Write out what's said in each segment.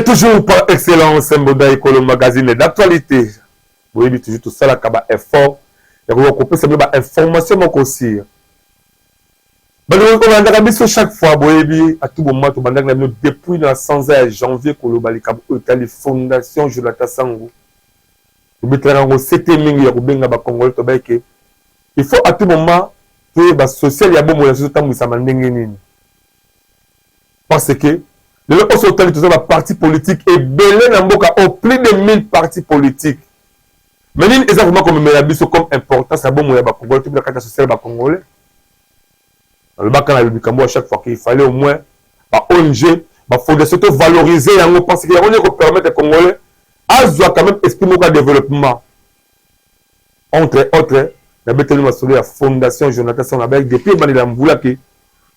toujours par excellence, Mboda Ekolo magazine d'actualité. Vous voyez toujours tout ça, là, comme effort. Et vous coupez, c'est bien information, mon aussi. Chaque fois, à tout moment, depuis le 100 janvier, la fondation Jonathan Sangou. Il faut à tout moment que le social y a bon parce que le parti politique est belé au plus de 1000 partis politiques. Mais il est vraiment comme important, c'est bon, tout le social congolais. Le bac à chaque fois qu'il fallait au moins ONG, fondation valoriser parce qu'il y a un permettre aux Congolais à quand même exprimer le développement. Entre autres, la fondation Jonathan Sangou depuis que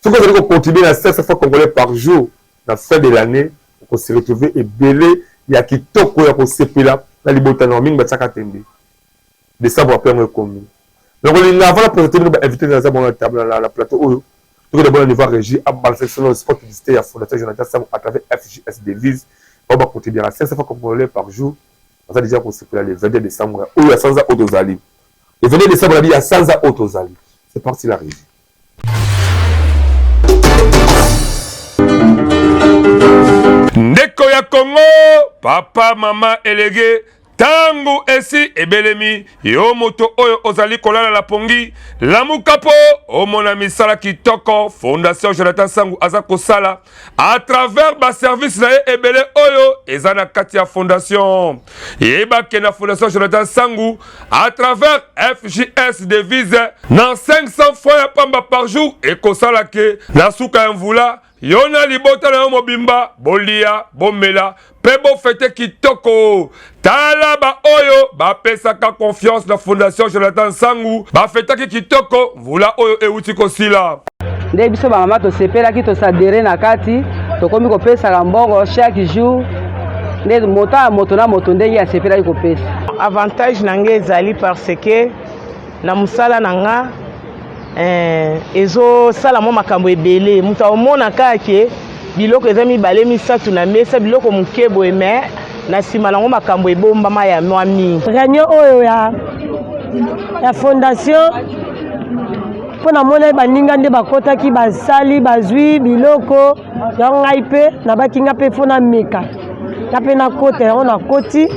ce que vous allez continuer à 7 fois Congolais par jour, dans la fin de l'année, pour se retrouver et belé, il y a qui toko ya ko sepela, la liberté normale, il y a de ça, après, on est commun. Donc, on a la présenté, nous invité dans la table, la plateau, tout le monde va régir à balancer le sport publicité à la fondation Jonathan Sangou à travers FJS Devise. On va continuer à 5 fois Congolais par jour. On a déjà pour le 22 décembre, où il y a 100 autres alliés. Le 22 décembre, il y a 100 autres alliés. C'est parti la régie. Ndeko ya Congo, papa, maman, élégé, tangu esi ebelemi, yo moto oyo ozali kolala la pongi, lamukapo, omona misala kitoko, fondation Jonathan Sangou aza kosala, à travers ba service na ebele oyo, ezana kati ya fondation. Yeba ke na fondation Jonathan Sangou, à travers FJS Devise, na 500 fois ya pamba par jour, et kosala ke, na suka mvula, Yona libota na mobimba, bolia, bomela, pebo fete kitoko. Tala ba oyo, ba pesaka confiance na fondation Jonathan Sangou, ba fete kitoko, vula oyo euti kosila. Nde biso ba mama to sepela ki to sadere na kati, to komi ko pesa ka mbongo chaque jour. Nde moto na moto ndenge ya sepela ko pesa. Avantage nange ezali parce que na musala nanga ezo sala mo makambo ebele mutu omona kake biloko eza mibale misatu na mesa biloko mukebo eme na sima nango makambo ebomba ma ya mwami réunion oyo ya fondation pona mona baninga nde bakotaki basali bazwi biloko ya ngai pe na bakinga pe fona meka na pe na kote yango na koti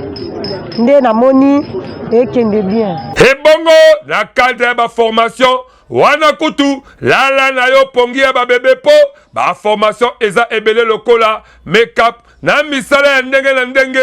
nde namoni ekende bien ebongo na cadre ya ba formation wana kutu lala na yo pongi ya ba bebe po ba formation eza ebele lokola make-up na misala ya ndenge na ndenge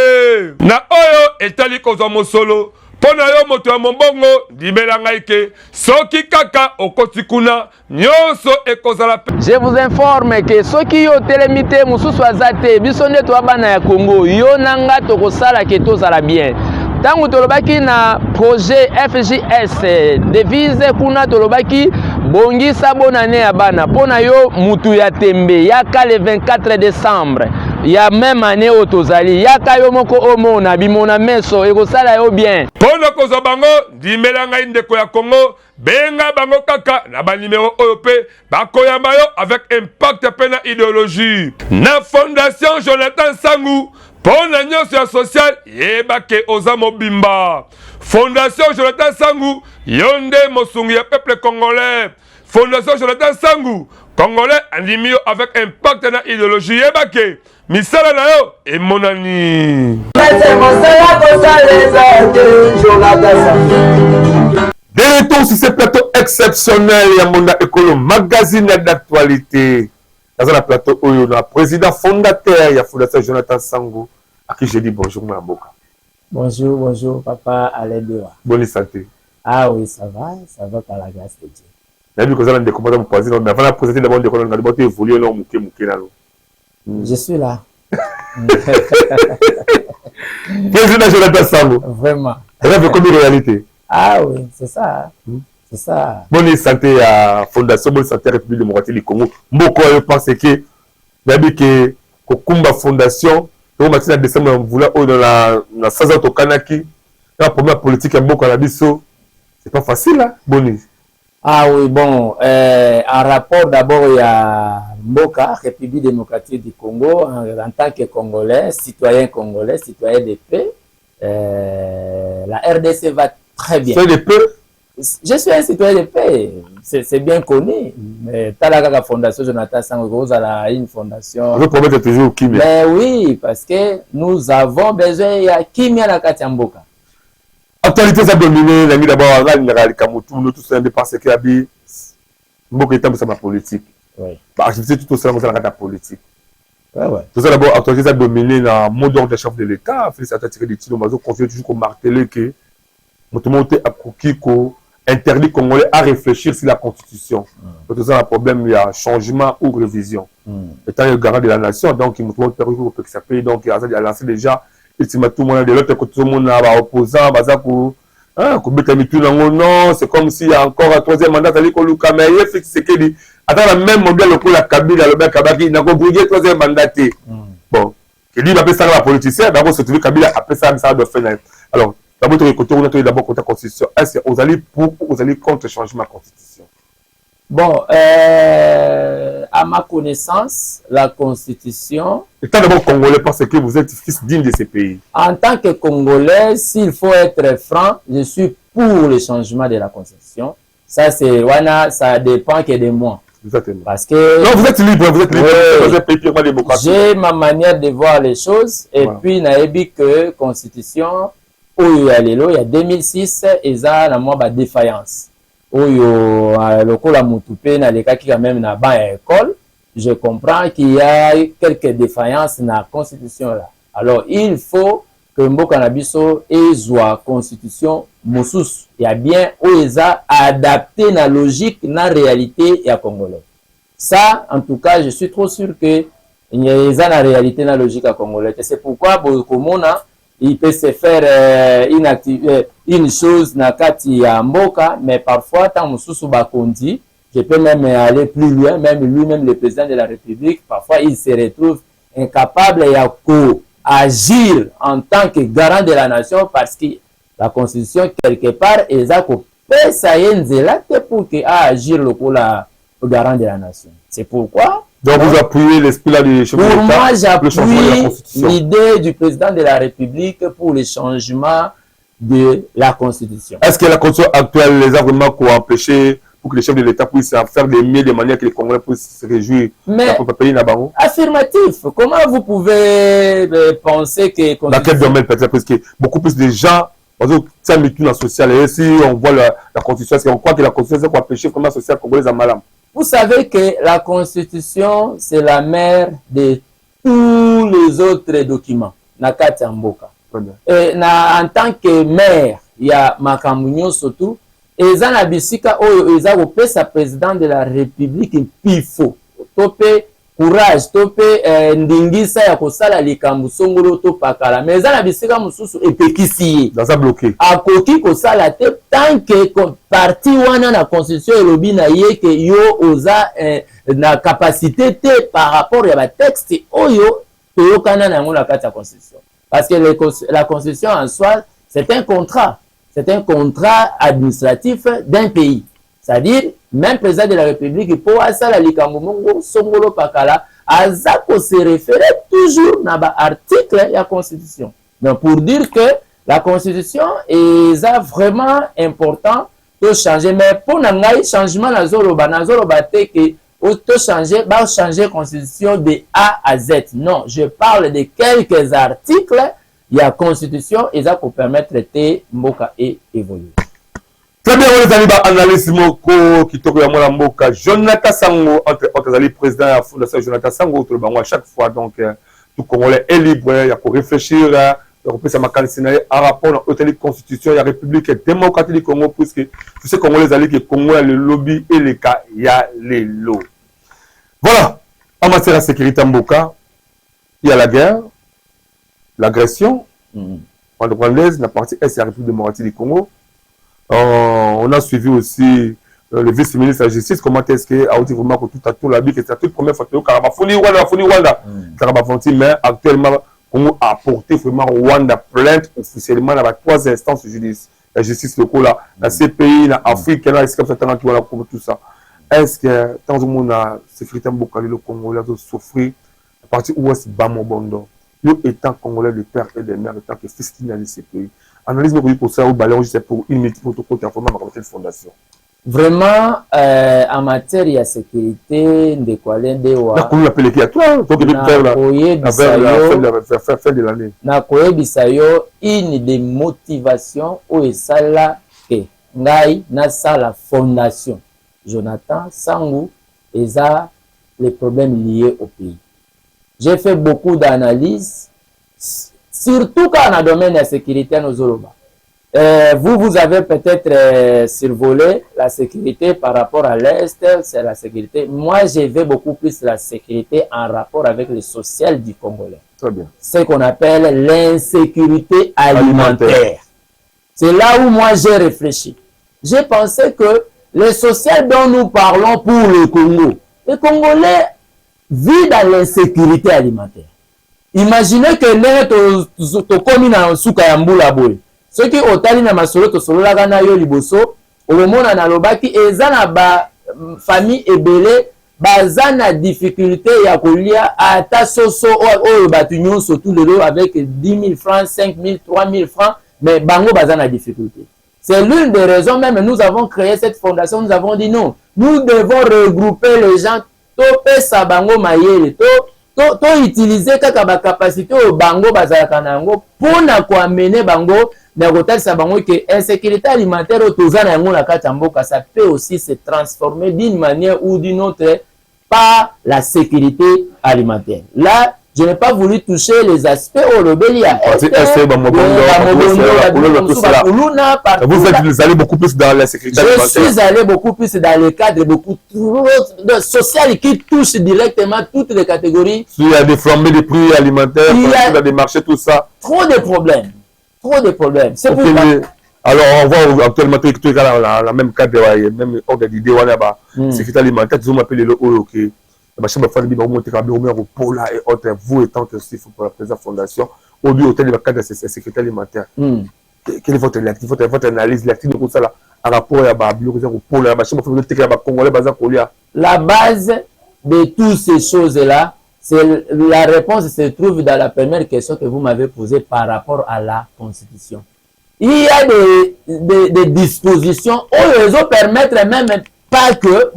na oyo etali kozwa mosolo pona yo moto ya mombongo ndimela ngai ke soki kaka okoti kuna nyonso ekozala. Je vous informe que soki yo telemite mususu azate biso nde to bana ya Congo yo nanga tokosala ke tozala bien. Tangu tolobaki na projet FJS Devise kuna tolobaki bongisa bonane ya bana pona yo mutu ya tembe yaka le 24 décembre ya même année otozali yaka yo moko omona bimona meso ekosala yo bien pona kozwa bango ndimela ngai ndeko ya Congo benga bango kaka na ba numéro oyo pe bakoyamba yo avec impact pe na idéologie na fondation Jonathan Sangou. Pona nyonso ya social yeba ke oza mobimba. Fondation Jonathan Sangou yonde mosungi ya peuple congolais. Fondation Jonathan Sangou congolais andimi yo avec impact na idéologie yeba ke misala na yo emonani. De retour sur ce plateau exceptionnel ya Monda Ekolo magazine d'actualité. Dans la plateau oyo na président fondateur ya fondation Jonathan Sangou à qui je dis bonjour Mamboka. Bonjour, bonjour papa Alédoa. Bonne santé. Ah oui, ça va par la grâce de Dieu. Nabi ko zala ndeko mata président mais avant la présenter d'abord ndeko na ndeko évoluer là muke là. Je suis là. Président Jonathan Sangou. Vraiment. Rêve comme une réalité. Ah oui, c'est ça. C'est ça. Bonne santé à Fondation Bonne Santé République démocratique du Congo. Mboko je pense que nabi ke Kokumba Fondation donc maintenant en décembre on voulait dans la saison au Kanaki la première politique à Mboko na biso c'est pas facile là Boni. Ah oui bon en rapport d'abord il y a Mboka, République démocratique du Congo, en tant que Congolais, citoyen de paix, la RDC va très bien. C'est de paix. Je suis un citoyen de paix, c'est bien connu. Mais la fondation Jonathan Sango, une fondation. Vous promettez toujours Kimia. Mais oui, parce que nous avons besoin de Kimia na Katiamboka. Actualité, ça domine. L'ami d'abord, la Kamotu, nous tous un dépense qui a dit Mboka est ma politique. Oui. Activité tout ça, dans la politique. Ouais. Tout ça d'abord, actualité, ça domine dans le mot d'ordre des chefs de l'État. Félicitations à tirer des titres. On va continuer toujours à marteler que tout le monde a coquille interdit Congolais à réfléchir sur la Constitution. Tout ça, un problème, il y a changement ou révision. Étant le garant de la nation, donc il nous faut que ça paye. Donc il a lancé déjà, tout le monde de l'autre côté, tout le monde a opposant, non, c'est comme s'il y a encore un troisième mandat, c'est-à-dire que Luka Meyer fixe ce qu'il dit. Attends, le même modèle pour la Kabila, le même Kabaki, il n'a pas brûlé le troisième mandat. Bon, il dit, il appelle ça la politicien, d'abord, c'est celui Kabila appelle ça de faire. Alors, d'abord, on a d'abord contre la Constitution. Est-ce que vous allez pour ou vous allez contre le changement de la Constitution? Bon, à ma connaissance, la Constitution... Étant d'abord Congolais parce que vous êtes fils digne de ces pays. En tant que Congolais, s'il faut être franc, je suis pour le changement de la Constitution. Ça, c'est... Ça dépend que de moi. Exactement. Parce que... Non, vous êtes libre, vous êtes libre. Oui. Vous êtes pays purement démocratique. J'ai ma manière de voir les choses. Et puis, naebi que Constitution, il y a 2006, il y a une défaillance. Oyo lokola mutupe na leka qui quand même na ban école, je comprends qu'il y a quelques défaillances dans la constitution là. Alors il faut que mboka na biso ezwa constitution mosusu ya bien oeza adapté na logique na réalité ya congolais. Ça en tout cas, je suis trop sûr que il y a la réalité na logique ya congolais. C'est pourquoi bokomona il peut se faire une chose na kati ya mboka, mais parfois tant mususu bakondi, je peux même aller plus loin, même lui-même le président de la République, parfois il se retrouve incapable d'agir en tant que garant de la nation parce que la constitution quelque part est à pour que agir le garant de la nation. C'est pourquoi donc vous appuyez l'esprit là du chef de l'État. Pour moi, j'appuie l'idée du président de la République pour le changement de la Constitution. Est-ce que la Constitution actuelle les a vraiment empêché pour que les chefs de l'État puissent faire des mieux de manière que les Congolais puissent se réjouir? Mais affirmatif. Comment vous pouvez penser que... Dans quel domaine peut-être? Parce que beaucoup plus de gens, ça met tout dans le social. Et si on voit la Constitution, est-ce qu'on croit que la Constitution c'est empêcher comment social congolais à malam? Vous savez que la Constitution, c'est la mère de tous les autres documents. Nakati Mboka. Et en tant que maire, il y a Makamunyo surtout. Et ça na bisika oyo eza kopesa président de la République pifo. Tope courage, tope ndingisa ya kosala likambo songolo to pakala. Mais ça na bisika mususu epekisi. Dans ça bloqué. Akoki kosala te tant que parti wana na constitution elobi na ye ke yo oza na capacité te par rapport ya ba texte oyo toyokana na ngo na kati ya constitution. Parce que la constitution en soi, c'est un contrat. C'est un contrat administratif d'un pays. C'est-à-dire, même président de la République, pour asala likambo mongo songolo pakala, azako se référer toujours dans l'article de la Constitution. Donc, pour dire que la Constitution est vraiment important de changer. Mais pour n'engager changement dans Zoroba que changer la Constitution de A à Z. Non, je parle de quelques articles. Il y a Constitution et ça pour permettre de Mboka et évoluer. Très bien, on les a analysé Moko, qui toque à moi Mboka, Jonathan Sango, entre autres, président de la Fondation Jonathan Sango, à chaque fois, donc, tout Congolais est libre, il y a pour réfléchir, il y a pour en rapport à la Constitution, il y a la République démocratique du Congo, puisque tous ces Congolais allaient que Congo a le lobby et les cas, il y a les lots. Voilà, en matière de sécurité Mboka, il y a la guerre, l'agression, rwandaise, la partie Est, c'est la République démocratique du Congo. On a suivi aussi le vice-ministre de la Justice, comment est-ce qu'il a dit vraiment que tout a tout la vie, que c'est la toute première fois que Rwanda, mais actuellement, Congo a apporté vraiment Rwanda plainte officiellement dans les 3 instances de la justice locale, dans ces pays, dans l'Afrique, dans les comme ça, tout ça. est-ce que tant que mon a sécurité Mbokali le Congolais doit souffrir à partir où est-ce Bamo Bondo yo étant Congolais de père et de mère étant que fils qui n'a ce pays analyse pour ça au ballon c'est pour une multiple protocole information dans cette fondation. Vraiment, en matière de sécurité, de quoi l'endroit. Na koyi appelé qui à toi, donc il faire la fin de l'année. Na koyi bisayo une des motivations où ça là que ngai na ça la fondation Jonathan Sangou et ça les problèmes liés au pays. J'ai fait beaucoup d'analyses, surtout quand on a domaine de la sécurité nos Zoroba. Vous avez peut-être survolé la sécurité par rapport à l'Est, c'est la sécurité. Moi, je vais beaucoup plus la sécurité en rapport avec le social du Congolais. Très bien. Ce qu'on appelle l'insécurité alimentaire. C'est là où moi j'ai réfléchi. J'ai pensé que le social dont nous parlons pour le Congo, les Congolais vivent dans l'insécurité alimentaire. Imaginez que nous sommes dans Soukayamboula Boy. Ceux qui ont tali na masolo to solo la gana yo liboso olomona na lobaki ezana ba famille ebele bazana difficulté ya kolia ata soso o batunyo surtout le avec 10 000 francs 5 000 3 000 francs mais bango bazana difficulté. C'est l'une des raisons même nous avons créé cette fondation, nous avons dit non, nous devons regrouper les gens to pesa bango mayele to utiliser kaka ba capacité au bango bazalaka nango pona ko amener bango na kotalisa bango que insécurité alimentaire au tozana yango na kati mboka ça peut aussi se transformer d'une manière ou d'une autre par la sécurité alimentaire. Là, je n'ai pas voulu toucher les aspects au Lobelia. Vous allez beaucoup plus dans la sécurité alimentaire. Je suis allé beaucoup plus dans le cadre beaucoup social qui touche directement toutes les catégories. Il y a des flambées des prix alimentaires, il y a des marchés, tout ça. Trop de problèmes. Trop de problèmes. C'est okay, pourquoi... Alors, on voit actuellement tout la même cadre, même ordre d'idée, sécurité alimentaire, ils ont appelé le OK. La chambre de famille, et autres, vous étant aussi pour la présente fondation, au lieu de la cadre de sécurité alimentaire. Quelle est votre analyse, l'activité de tout ça en rapport à la chambre de famille, la base de toutes ces choses-là, la réponse se trouve dans la première question que vous m'avez posée par rapport à la Constitution. Il y a des dispositions où les autres permettent même pas que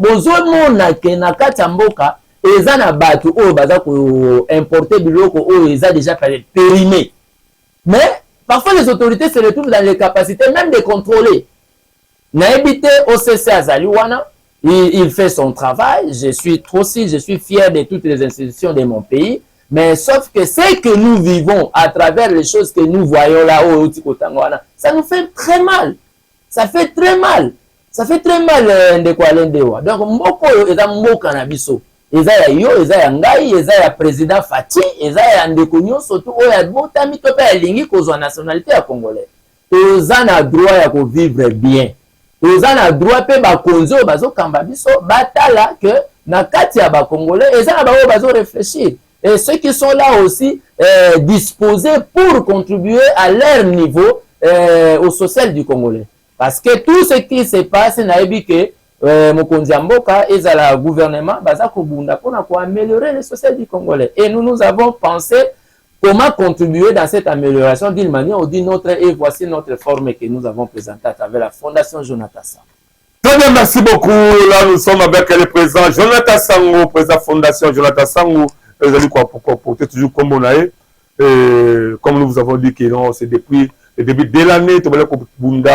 ils ont importé biloko où ils ont déjà périmé. Mais parfois les autorités se retrouvent dans les capacités même de contrôler. Naibité OCC Azaliwana, il fait son travail. Je suis fier de toutes les institutions de mon pays. Mais sauf que ce que nous vivons à travers les choses que nous voyons là au ça nous fait très mal. Ça fait très mal. Ça fait très mal de quoi l'endewa. Donc mboko eza mboka na biso. Eza ya yo, eza ya ngai, eza ya président Fati, eza ya ndeko nyonso to oyo abotami to pe alingi kozwa nationalité ya congolais. Toza na droit ya ko vivre bien. Toza na droit pe bakonzi oyo bazokamba biso batala que na kati ya ba congolais eza na ba oyo bazo réfléchir. Et ceux qui sont là aussi disposés pour contribuer à leur niveau au social du Congolais. Parce que tout ce qui se passe, naebi que mokonzi mboka et le gouvernement baza kobunda pour améliorer le social du Congolais. Et nous avons pensé comment contribuer dans cette amélioration d'une manière ou d'une autre. Et voici notre forme que nous avons présentée à travers la Fondation Jonathan Sangou. Très bien, merci beaucoup. Là, nous sommes avec le président Jonathan Sangou, président Fondation Jonathan Sangou. Vous allez porter toujours comme on a eu. Comme nous vous avons dit que c'est depuis le début de l'année, tout le monde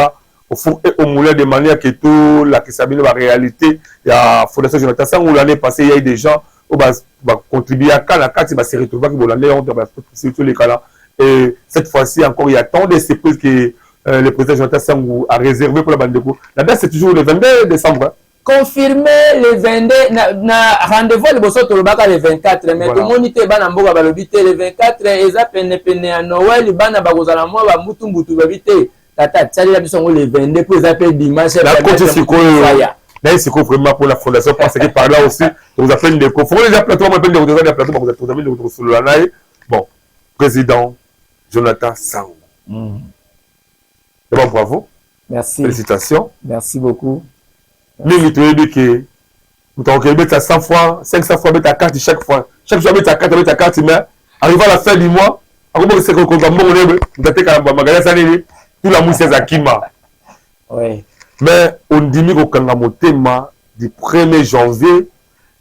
au four et au moulin de manière que tout la la réalité. Il y a Fondation Jonathan Sangou l'année passée, il y a eu des gens qui ont contribué à la carte, ils se retrouvent qui l'année, on sur tous les cas là. Et cette fois-ci encore, il y a tant de surprises que le président Jonathan Sangou a réservé pour la bande de coups. La date c'est toujours le 22 décembre. Confirmé le 22, na rendez-vous le bosso tolobaka le 24, mais tout le monde était bana mboka balobité le 24, eza pene à Noël, bana bakozala mwa ba mutu mbutu babité. Tata tchali la biso le 22 pour zapper dimanche. La côté c'est quoi vraiment pour la fondation parce que par là aussi, vous appelez des confs. Les plateaux, on appelle des plateaux, vous êtes totalement de sur la naï. Bon, président Jonathan Sangou. D'abord bravo. Merci. Félicitations. Merci beaucoup. Mais vous trouvez que Donc, il met à 100 francs, 500 francs, met à carte chaque fois. Chaque jour, met à carte, mais arrivé à la fin du mois, tout la mousse est à Kima. Oui. Mais on dit que thème du 1er janvier,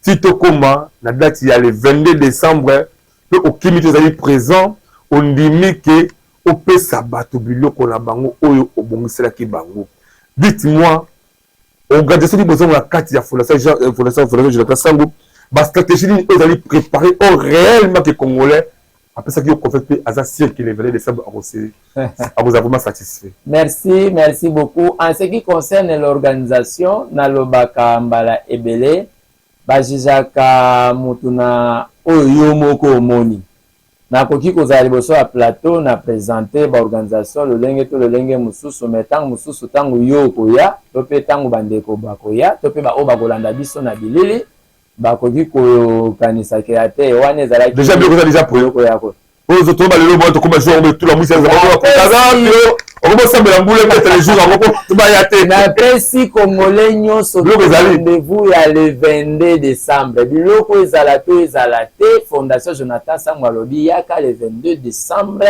si tu commences, la date il y a le 22 décembre, au Kimi est présent, on dit que au peut sabato biloko na bango oyo obongisela ki bango. Dites-moi, organisation du besoin de la carte de la fondation Jonathan Sango, la stratégie est allée préparer réellement que les Congolais, après ça, qui ont fait à ça, qui les 22 décembre, à vous vraiment satisfait. Merci, merci beaucoup. En ce qui concerne l'organisation, Nalobaka Mbala Ebele, Bajijaka Mutuna Oyomoko Omoni. Nakoki kozala liboso ya plateau na présenter ba organisation le lenge mususu metang mususu tangu yo koya to pe tangu bandeko bakoya to pe ba o bakolanda biso na bilili bakoki ko kanisa créateur wana ezala déjà bien déjà pour koya ko aux autres ba lelo to kuma jour tout la musique on va sembler ngule mettre les jours en to ba yate na pesi congolais nyonso rendez-vous ya le 22 décembre biloko ezala te fondation Jonathan Sango alobi yaka le 22 décembre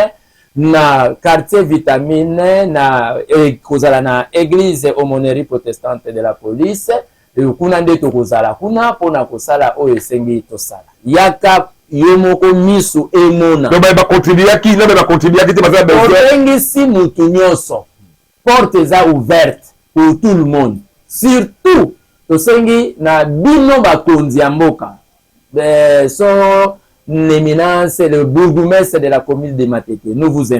na quartier vitamine na kozala na église aumônerie protestante de la police kuna nde tokozala kuna pona kosala oyo esengi tosala yaka yomoko misu emona no ba contribuer qui no ba contribuer qui te ba besoin si mutu nyonso porte eza ouverte pour tout le monde surtout tosengi na bino bakonzi ya mboka son éminence le bourgmestre de la commune de Matete. Nous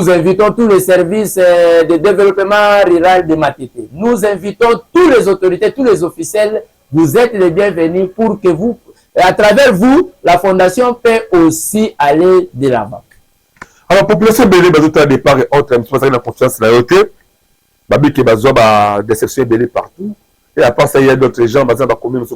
invitons tous les services de développement rural de Matete. Nous invitons tous les autorités, tous les officiels. Vous êtes les bienvenus pour que vous, à travers vous, la fondation peut aussi aller de l'avant. Alors, population belé, au départ et autres, c'est la confiance la haute. Babi qui a des sections belé partout. Et à part ça, il y a d'autres gens,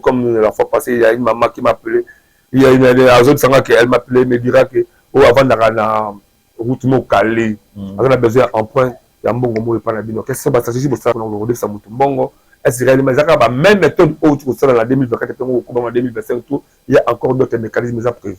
comme la fois passée, il y a une maman qui m'a appelé. Il y a une zone qui elle m'appelait, me dira que avant d'aller na route mo calé, on a besoin d'emprunt. Il y a un bon mot et pas la bino. Qu'est-ce que ça pour ça on va ça mutumbongo. Est-ce réellement ça va même méthode autre que ça dans la 2024 ou en 2025 tout, il y a encore d'autres mécanismes prévus.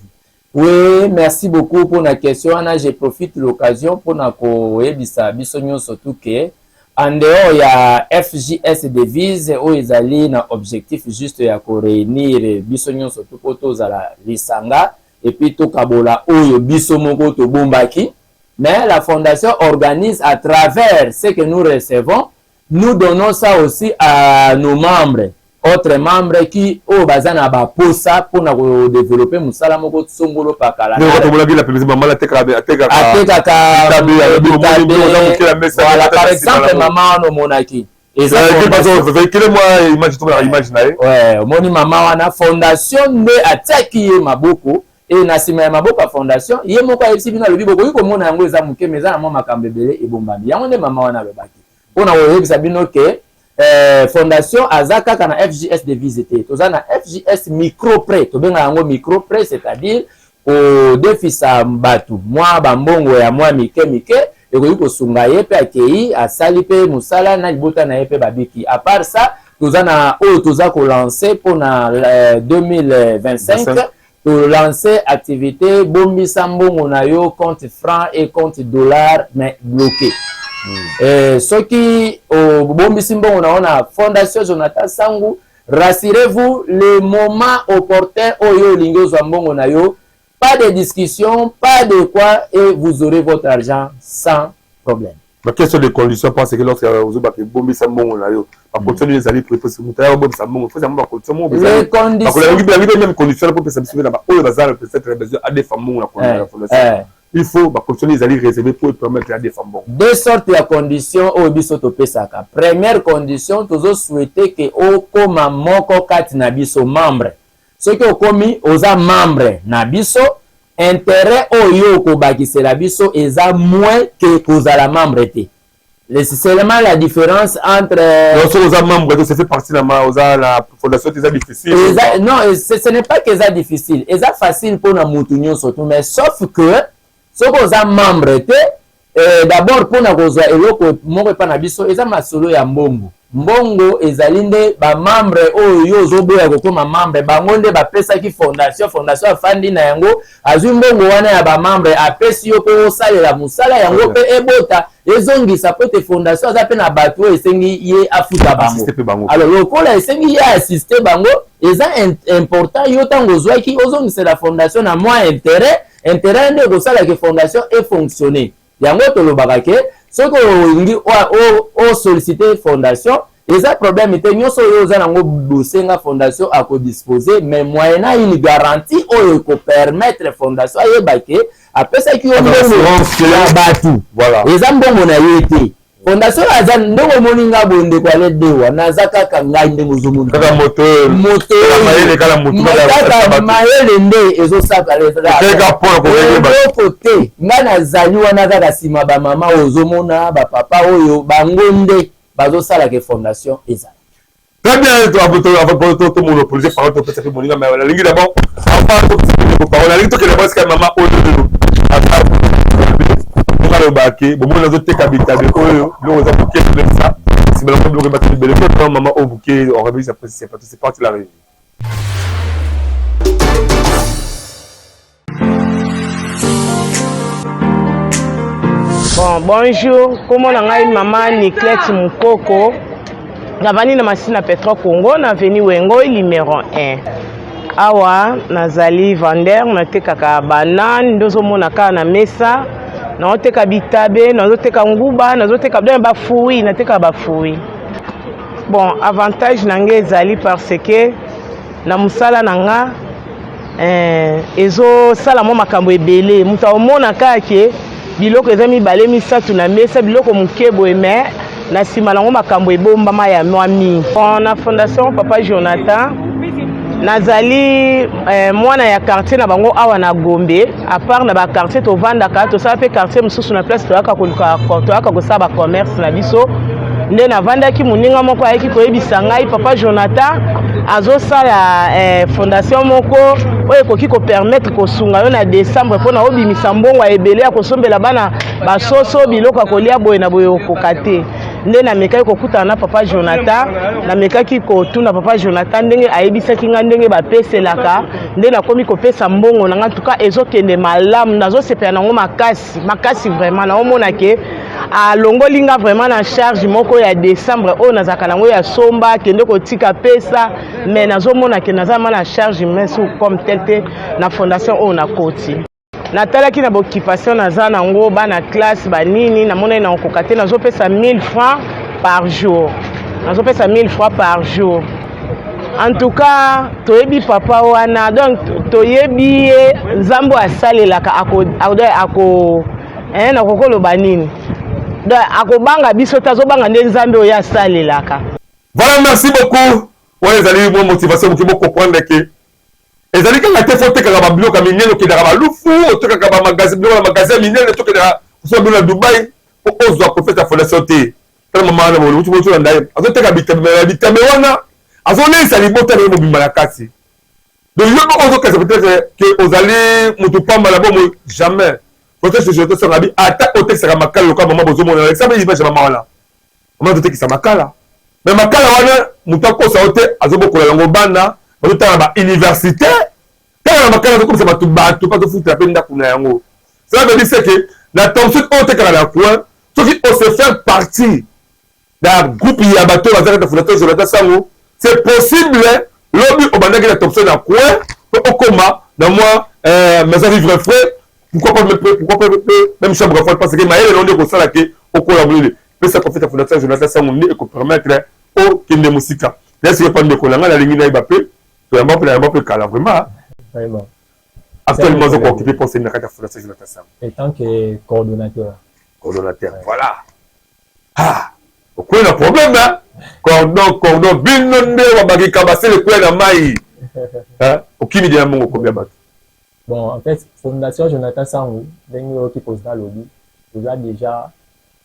Oui, merci beaucoup pour la question. Je profite de l'occasion pour na ko yebisa biso nyonso surtout que en dehors, il y a FJS devise où ils allaient dans objectif juste ya ko réunir biso nyonso surtout poto za la lisanga et puis to kabola oyo biso moko to bombaki. Mais la fondation organise à travers ce que nous recevons, nous donnons ça aussi à nos membres, autres membres qui au bazana ba posa pour na développer musala moko tsongolo pakala. Voilà par exemple maman no monaki. Ouais, moni maman wana fondation nde ataki maboko et na sima ya maboka fondation ye moko ayebisi bino lobi boko yiko mona yango eza muke meza na mwa makambo ebele ebombami yango nde mama wana alobaki mpona koyebisa bino ke fondation aza kaka na FJS devise te toza na FJS microprêt tobenga yango microprêt c'est-à-dire kodefisa bato mwa bambongo ya mwa mike ekoki kosunga ye mpe akei asali mpe mosala na libota na ye mpe babiki à part ça toza na oyo toza kolancer mpona 2025 to lancer activité bombisa mbongo na yo compte franc et compte dollar mais bloqué. Ce qui bombisi mbongo na ona fondation Jonathan Sango, rassurez-vous le moment opportun oyo lingozo mbongo na yo, pas de discussion, pas de quoi et vous aurez votre argent sans problème. La question des conditions, parce que lorsque vous avez bombé ça, bon, on a eu. Les conditions, les conditions, il faut les aller réserver pour permettre à des femmes. Deux sortes de conditions au bisoto pesaka. Première condition, tous souhaiter que au coma moko kat nabiso membre. Ceux qui ont commis aux membres nabiso intérêt oyo ko bakisela biso eza moins que kozala membre te. C'est seulement la différence entre aux membres ça fait partie de la fondation c'est difficile. Non, ce n'est pas que c'est difficile, c'est facile pour na mutu nyonso surtout mais sauf que ceux aux membres te d'abord pour na kozwa eloko moko pa na biso eza masolo ya mbongo. mbongo ezali nde bamembre oyo yo ozoboya kokoma membre bango nde bapesaki fondation afandi na yango azwi mbongo wana ya bamembre apesi yo mpe osalela mosala yango mpe ebota ezongisa po ete fondation aza mpe na bato oyo esengi ye afuta bango alors lokola esengi ye assiste bango eza important yo ntango ozwaki ozongisela fondation na mwa intérêt nde kosalaka fondation efonctionne yango tolobaka ke soki olingi osollicite fondation eza problème te nyonso oyo oza nango bosenga fondation akodispose mais moyena une garantie oyo ekopermettre fondation ayeba ke apesaki yo mbongo ya bato eza mbongo na ye te fondation aza ndenge omoni nga boye ndeko aledewa naza kaka ngai ndenge ozomoni kaka mayele nde ezosakaleloko te nga nazali wana kaka nsima bamama oyo ozomona bapapa oyo bango nde bazosalaka fondation ezala très bien to monopoliser parole to pesa pe moninga mais la lingi d'abord enfin to parole la lingi to que d'abord c'est mama oyo baki bon on a d'autres habitants oyo nous avons beaucoup de ça c'est bien on peut battre belle quand maman au bouquet on réveille ça c'est parti la réunion. Bon, bonjour, comment on a une maman Niclette Moukoko. Navani na masina Petro Congo, na veni Wengo numéro 1. Awa, nazali vendeur, na tekaka banane, ndozo monaka na mesa, na oteka bitabe, na oteka nguba, na oteka ba fruits, na teka ba fruits. Bon, avantage nange ezali parce que na musala nanga ezo sala mo makambo ebele, mutu omona kake biloko eza mibale misatu na mesa biloko mukebo eme na nsima nango makambo ebombama ya mwa mingi. Na fondation Papa Jonathan nazali mwana ya quartier na bango awa na Gombe à part na ba quartier tovandaka tosala mpe quartier mosusu na place toyaka kosala ba commerce na biso nde navandaki moninga moko ayaki koyebisa ngai Papa Jonathan azosala fondation moko oyo ekoki kopermettre kosunga yo na décembre mpona obimisa mbongo ya ebele ya kosombela bana basoso biloko ya kolia boye na boye okoka te nde namekaki kokutana na Papa Jonathan namekaki kotuna Papa Jonathan ndenge ayebisaki nga ndenge bapeselaka nde nakomi kopesa mbongo na nga ntuka ezokende malamu nazosepela nango makasi vraiment naomona ke alongoli nga vraiment na charge moko ya décembre oyo nazalaka nango ya somba kende kotika pesa mais nazomona ke nazama na charge mesu comme tel te na fondation oyo nakoti natalaki na boccupation naza nango bana classe banini namona na okoka te nazopesa 1000 francs par jour nazopesa 1000 francs par jour en tout cas toyebi papa wana donc toyebi ye nzambo asalelaka ako nakokoloba nini akobanga biso te azobanga nde nzambe oyo asalelaka. Voilà, merci beaucoup. Ouais, les amis, moi motivation qui me comprendre que les amis quand la tête faut que la bablo comme minel qui dara lufu to ka magasin minel to que dara so na Dubai pour ozo ko faire fondation te tellement maman na mo tu mo ndai azo te ka bitabe wana azo ne sali bota na mo bimala kasi donc yo ko ozo que peut-être que aux allez mutu pamba la bon jamais peut-être je te sera bi attaque au texte ka makala ko maman bozo mo na ça mais il va jamais maman maman te ki sa makala mais makala wana mutako sa hote azobokola yango bana bazotala ba université tala makala zo comme ça bato pas de foutre la peine d'akuna yango ça veut dire c'est que la tension hote kala la coin ce qui on se faire partie d'un groupe ya bato bazaka de fondation Jonathan Sango c'est possible lobby au bandaki la tension na coin au coma dans moi maison vivre frais pourquoi pas même chambre froide parce que maël non de ko sala ke au collaborer mais ça qu'on fait la fondation Jonathan Sango ni ko permettre au kinde musika laisse pas de kolanga la ligne na ibapé to ya mbape kala vraiment actuellement je occupé pour cette carte fondation Jonathan Sango et tant que coordonnateur voilà quoi le problème hein cordon binonde wa bagi kabase le quoi na mai hein okimi dia mongo combien bato bon en fait fondation Jonathan Sango dengo qui pose dans lobby déjà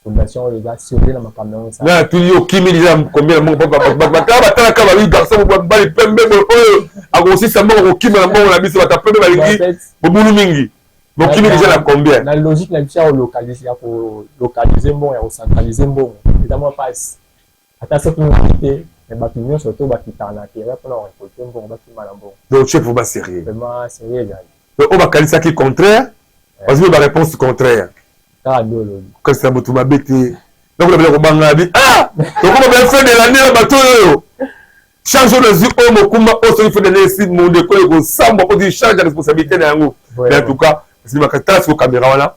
fondation les gars sur la makambo ça là tu yo kimi déjà combien mongo batala ka ba wi garçon ba le pembe oyo akosi samba ko kimi na mongo na biso bata pembe ba lingi bobulu mingi donc kimi déjà la combien la logique na biso localiser pour localiser bon et centraliser bon évidemment passe ata soki ngite mais bato nyonso to bakitaka na terrain mpona korekolte mbongo bakima na mbongo. Donc chef vraiment sérieux. Vraiment sérieux ezali. On va qualifier qui contraire parce que la réponse contraire. Kaka nde olobi. Quand c'est moto mabete. Donc on va kobanga bi ah! Donc on va faire de l'année bato yo. Change les yeux au mokuma au so il faut donner ici mon décolle ko samba pour dire change la responsabilité na yango. Mais en tout cas, c'est ma catastrophe au caméra voilà.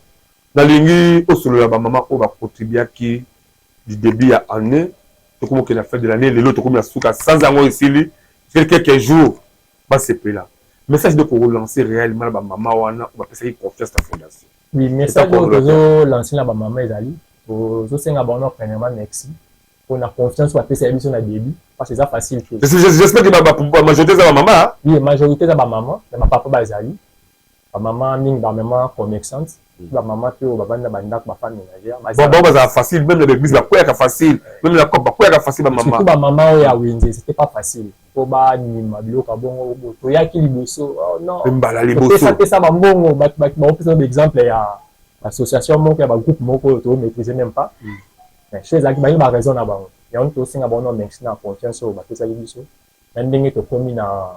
Na lingi au solo la maman on va contribuer qui du début à année. To comme que la fin de l'année les autres comme la souka sans ango ici quelques jours pas c'est là. Message de pour relancer réellement la maman wana on va passer confiance à la fondation. Oui, message de lancer la maman ezali. Zo senga bono premièrement merci. On a confiance sur la PCB sur la début parce que c'est facile. J'espère que la majorité de la maman. Oui, majorité de la maman, mais ma papa bazali. Ma maman ming ba maman commerçante. La maman qui au banda banda ma femme ménagère. Bon ça facile même l'église la quoi facile même la coupe quoi facile ma maman. Surtout ma maman ya Wenze, c'était pas facile. Ko ba ni mabilo ka bongo to ya ki liboso. Oh non. Mbala liboso. Ça ba mbongo ba on peut un exemple ya association moko ya ba groupe moko to maîtriser même pas. Mais chez Zaki ba ba raison na ba. Ya on to singa ba no merci na confiance au ba pesa liboso. Ndenge to komi na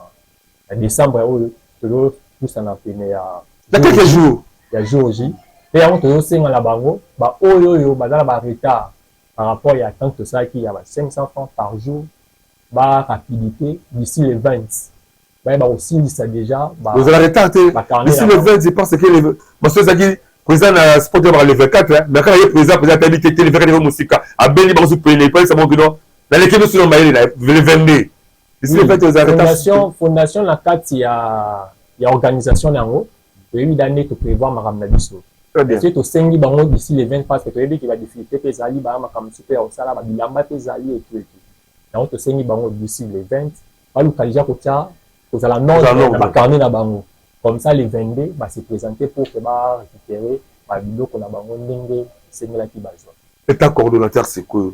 décembre o to tout ça na pene ya. Dans quelques jours. Il y a jour J. Et on te aussi dans la bango, bah oyo bazala ba retard par rapport à tant que ça qui y a 500 francs par jour, bah rapidité d'ici les 20. Bah aussi ça déjà bah vous allez retarder d'ici les 20 je pense que les parce que ça qui président na sport par le 24 mais quand il est président habité le 24 musique à Beni ba super les pas ça mon non dans l'équipe sur le 22 d'ici les 20 vous allez fondation la 4 il y a organisation nango. Oui, d'année tu prévois ma ramnabiso. Si tu sengi bango d'ici les 20 parce que tu as dit qu'il va difficulté tes alliés bah ma comme super au sala bah bilamba tes alliés et tout et tout. Donc tu sengi bango d'ici les 20 bah localiser pour ça aux ala nord bah carnet na bango. Comme ça les 22 bah se présenter pour que bah récupérer bah biloko na bango ndenge sengi la qui besoin. Et ta coordonnateur c'est que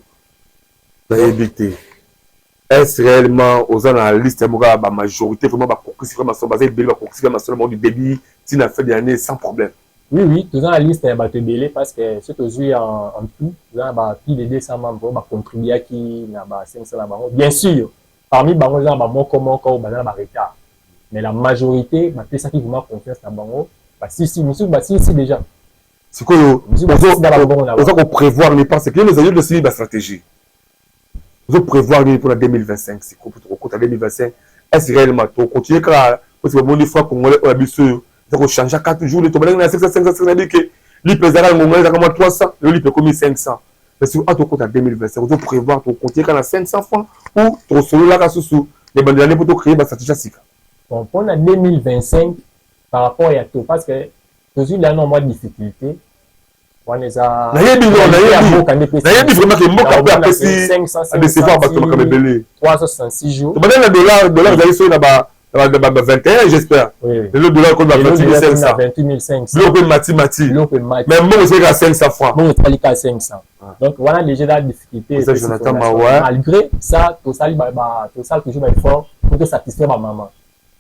d'habiter est-ce réellement aux dans la liste la majorité vraiment bah concurrence vraiment sont basés belé bah concurrence vraiment seulement du débit si na fait des années sans problème. Oui tout dans la liste bah te belé parce que c'est aujourd'hui en tout dans bah plus de 200 membres bah contribuer qui na bah 500 là bien sûr parmi bango là bah moko bah dans la retard mais la majorité bah ça qui vraiment confiance na bango bah si déjà c'est quoi on va prévoir mais parce que les ailleurs de suivre la stratégie. Vous prévoir pour la 2025, c'est quoi pour la 2025? Est-ce réellement pour continuer quand parce que mon fois congolais on a besoin de changer 4 jours les tombes na 500 dit que l'IPZA congolais ça comme 300 le l'IP comme 500 mais sur à ton compte en 2025 vous prévoir pour continuer quand 500 francs ou trop solo là sous les bandes d'année pour créer ma stratégie bon pour la 2025 par rapport à tout parce que toujours il y a un mois de difficulté. On les a. Nayebi vraiment que Mboka peut apprécier à décevoir parce que comme belé. 366 jours. Tu m'as dit dollar vous allez sur là-bas 21 j'espère. Le dollar comme 28 500. L'eau mati. Mais moi c'est à 500 francs. Moi c'est à 500. Donc voilà déjà la difficulté. Malgré ça tout ça toujours effort pour te satisfaire ma maman.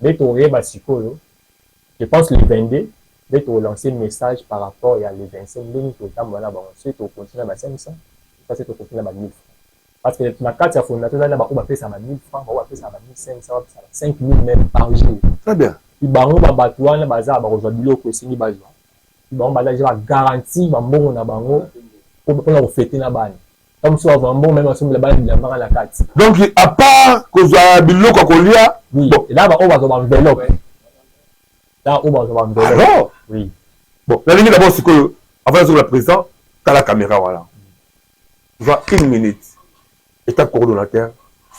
Mais tu aurais bah je pense le 22 dès que vous lancez un message par rapport à les 25 lignes tout le temps, voilà, bon, ensuite on continue à 500, ça c'est on continue à 1000 francs. Parce que ma carte à fondateur, là, on va faire ça à 1000 francs, on va faire ça à 1500, 5000 même par jour. Très bien. Puis bah on va battre là, bazar, bah aujourd'hui le coup c'est ni bazar. Puis bah on va déjà garantie, bah bon on a bango, pour la fêter la balle. Comme si on va bon même ensemble la balle de la carte. Donc à part que vous avez bilo quoi lia, oui. Et là bah on va avoir enveloppe. Là on va avoir enveloppe. Oui. Bon, la ligne d'abord, c'est que, avant de la présidente, tu as la caméra, voilà. Tu vois, 1 minute, état coordonnateur,